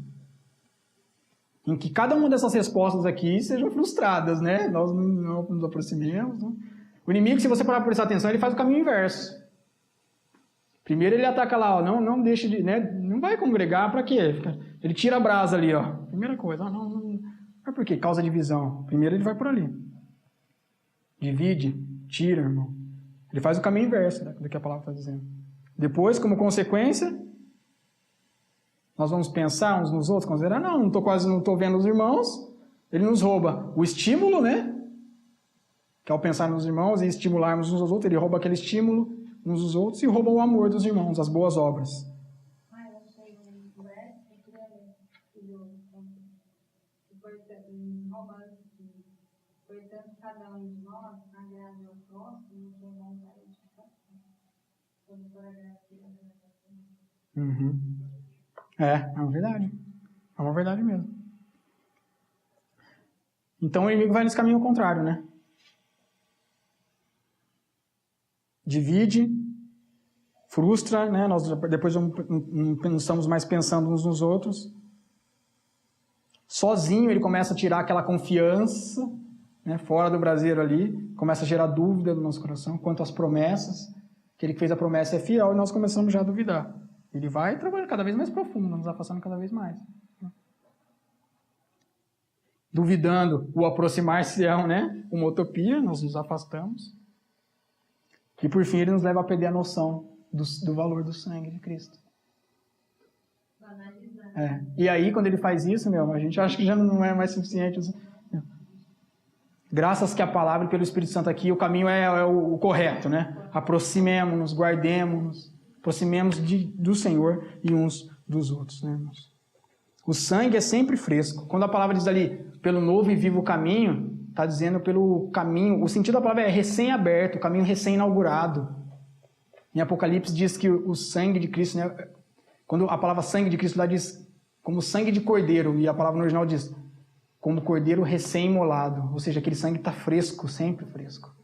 [SPEAKER 1] em que cada uma dessas respostas aqui sejam frustradas, né? Nós não nos aproximemos, né? O inimigo, se você parar para prestar atenção, ele faz o caminho inverso. Primeiro ele ataca lá, ó, não deixe de, né, não vai congregar, para quê? Ele tira a brasa ali, ó. Primeira coisa, não é por quê? Causa divisão. Primeiro ele vai por ali. Divide, tira, irmão. Ele faz o caminho inverso do que a palavra está dizendo. Depois, como consequência, nós vamos pensar uns nos outros, considerar, não estou vendo os irmãos, ele nos rouba o estímulo, né? Que ao pensar nos irmãos e estimularmos uns aos outros, ele rouba aquele estímulo uns dos outros e rouba o amor dos irmãos, as boas obras.
[SPEAKER 5] Eu achei um verso que eu queria ler. Portanto, cada um de nós agrade ao próximo que é bom para a edificação. Quando for agradecer,
[SPEAKER 1] É uma verdade. É uma verdade mesmo. Então o inimigo vai nesse caminho contrário, né? Divide, frustra, né? Nós depois não estamos mais pensando uns nos outros. Sozinho ele começa a tirar aquela confiança, né, fora do braseiro ali, começa a gerar dúvida no nosso coração quanto às promessas. Aquele que fez a promessa é fiel e nós começamos já a duvidar. Ele vai trabalhando cada vez mais profundo, nos afastando cada vez mais. Duvidando, o aproximar-se é, né, uma utopia, nós nos afastamos. E por fim ele nos leva a perder a noção do valor do sangue de Cristo. E aí quando ele faz isso, a gente acha que já não é mais suficiente. Graças que a palavra pelo Espírito Santo aqui, o caminho é o correto, né? Aproximemo-nos, guardemos-nos, aproximemos do Senhor e uns dos outros, né, irmãos? O sangue é sempre fresco. Quando a palavra diz ali, pelo novo e vivo caminho, está dizendo pelo caminho, o sentido da palavra é recém-aberto, o caminho recém-inaugurado. Em Apocalipse diz que o sangue de Cristo, né, quando a palavra sangue de Cristo lá diz como sangue de cordeiro, e a palavra no original diz como cordeiro recém-imolado, ou seja, aquele sangue está fresco, sempre fresco.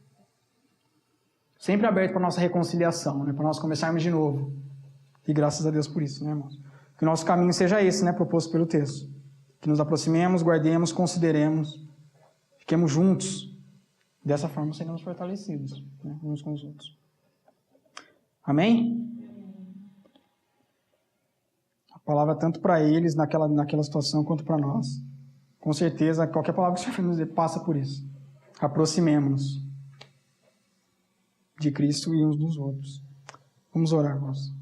[SPEAKER 1] Sempre aberto para a nossa reconciliação, né, para nós começarmos de novo. E graças a Deus por isso, né, irmãos? Que o nosso caminho seja esse, né, proposto pelo texto. Que nos aproximemos, guardemos, consideremos, fiquemos juntos. Dessa forma seremos fortalecidos, né, uns com os outros. Amém? A palavra tanto para eles naquela situação quanto para nós. Com certeza, qualquer palavra que o Senhor nos dê passa por isso. Aproximemo-nos de Cristo e uns dos outros. Vamos orar, irmãos.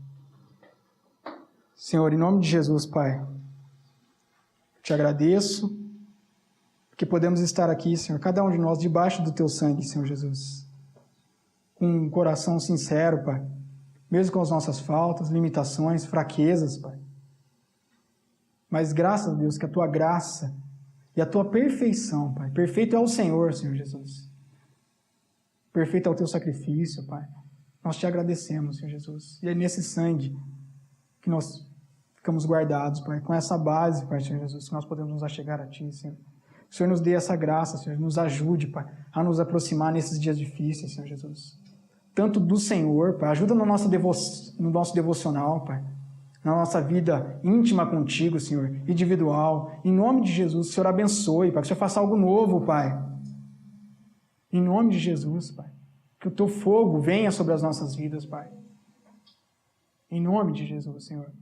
[SPEAKER 1] Senhor, em nome de Jesus, Pai, te agradeço que podemos estar aqui, Senhor, cada um de nós debaixo do Teu sangue, Senhor Jesus. Com um coração sincero, Pai, mesmo com as nossas faltas, limitações, fraquezas, Pai. Mas graças a Deus que a Tua graça e a Tua perfeição, Pai, perfeito é o Senhor, Senhor Jesus. Perfeito é o Teu sacrifício, Pai. Nós te agradecemos, Senhor Jesus. E é nesse sangue que nós ficamos guardados, Pai. Com essa base, Pai, Senhor Jesus, que nós podemos nos achegar a Ti, Senhor. Que o Senhor nos dê essa graça, Senhor. Nos ajude, Pai, a nos aproximar nesses dias difíceis, Senhor Jesus. Tanto do Senhor, Pai. Ajuda no nosso devocional, Pai. Na nossa vida íntima contigo, Senhor. Individual. Em nome de Jesus, que o Senhor abençoe, Pai. Que o Senhor faça algo novo, Pai. Em nome de Jesus, Pai. Que o Teu fogo venha sobre as nossas vidas, Pai. Em nome de Jesus, Senhor.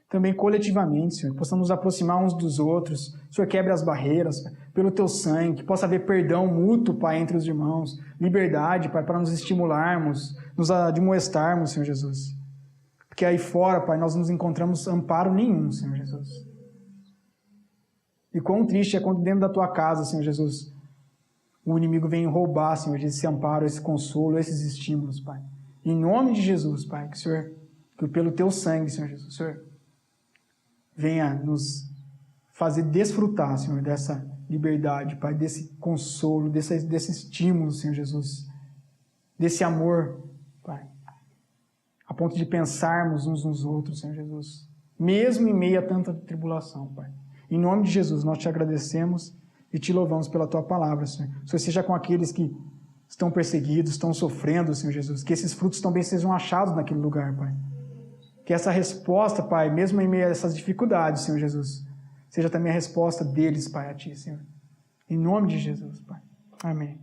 [SPEAKER 1] Também coletivamente, Senhor, que possamos nos aproximar uns dos outros. O Senhor quebre as barreiras, Pai, pelo Teu sangue, que possa haver perdão mútuo, Pai, entre os irmãos. Liberdade, Pai, para nos estimularmos, nos admoestarmos, Senhor Jesus. Porque aí fora, Pai, nós nos encontramos amparo nenhum, Senhor Jesus. E quão triste é quando dentro da Tua casa, Senhor Jesus, o inimigo vem roubar, Senhor, esse amparo, esse consolo, esses estímulos, Pai. Em nome de Jesus, Pai, que o Senhor, que pelo Teu sangue, Senhor Jesus, o Senhor venha nos fazer desfrutar, Senhor, dessa liberdade, Pai, desse consolo, desse estímulo, Senhor Jesus, desse amor, Pai, a ponto de pensarmos uns nos outros, Senhor Jesus, mesmo em meio a tanta tribulação, Pai. Em nome de Jesus, nós te agradecemos e te louvamos pela Tua palavra, Senhor. O Senhor seja com aqueles que estão perseguidos, estão sofrendo, Senhor Jesus, que esses frutos também sejam achados naquele lugar, Pai. Que essa resposta, Pai, mesmo em meio a essas dificuldades, Senhor Jesus, seja também a resposta deles, Pai, a Ti, Senhor. Em nome de Jesus, Pai. Amém.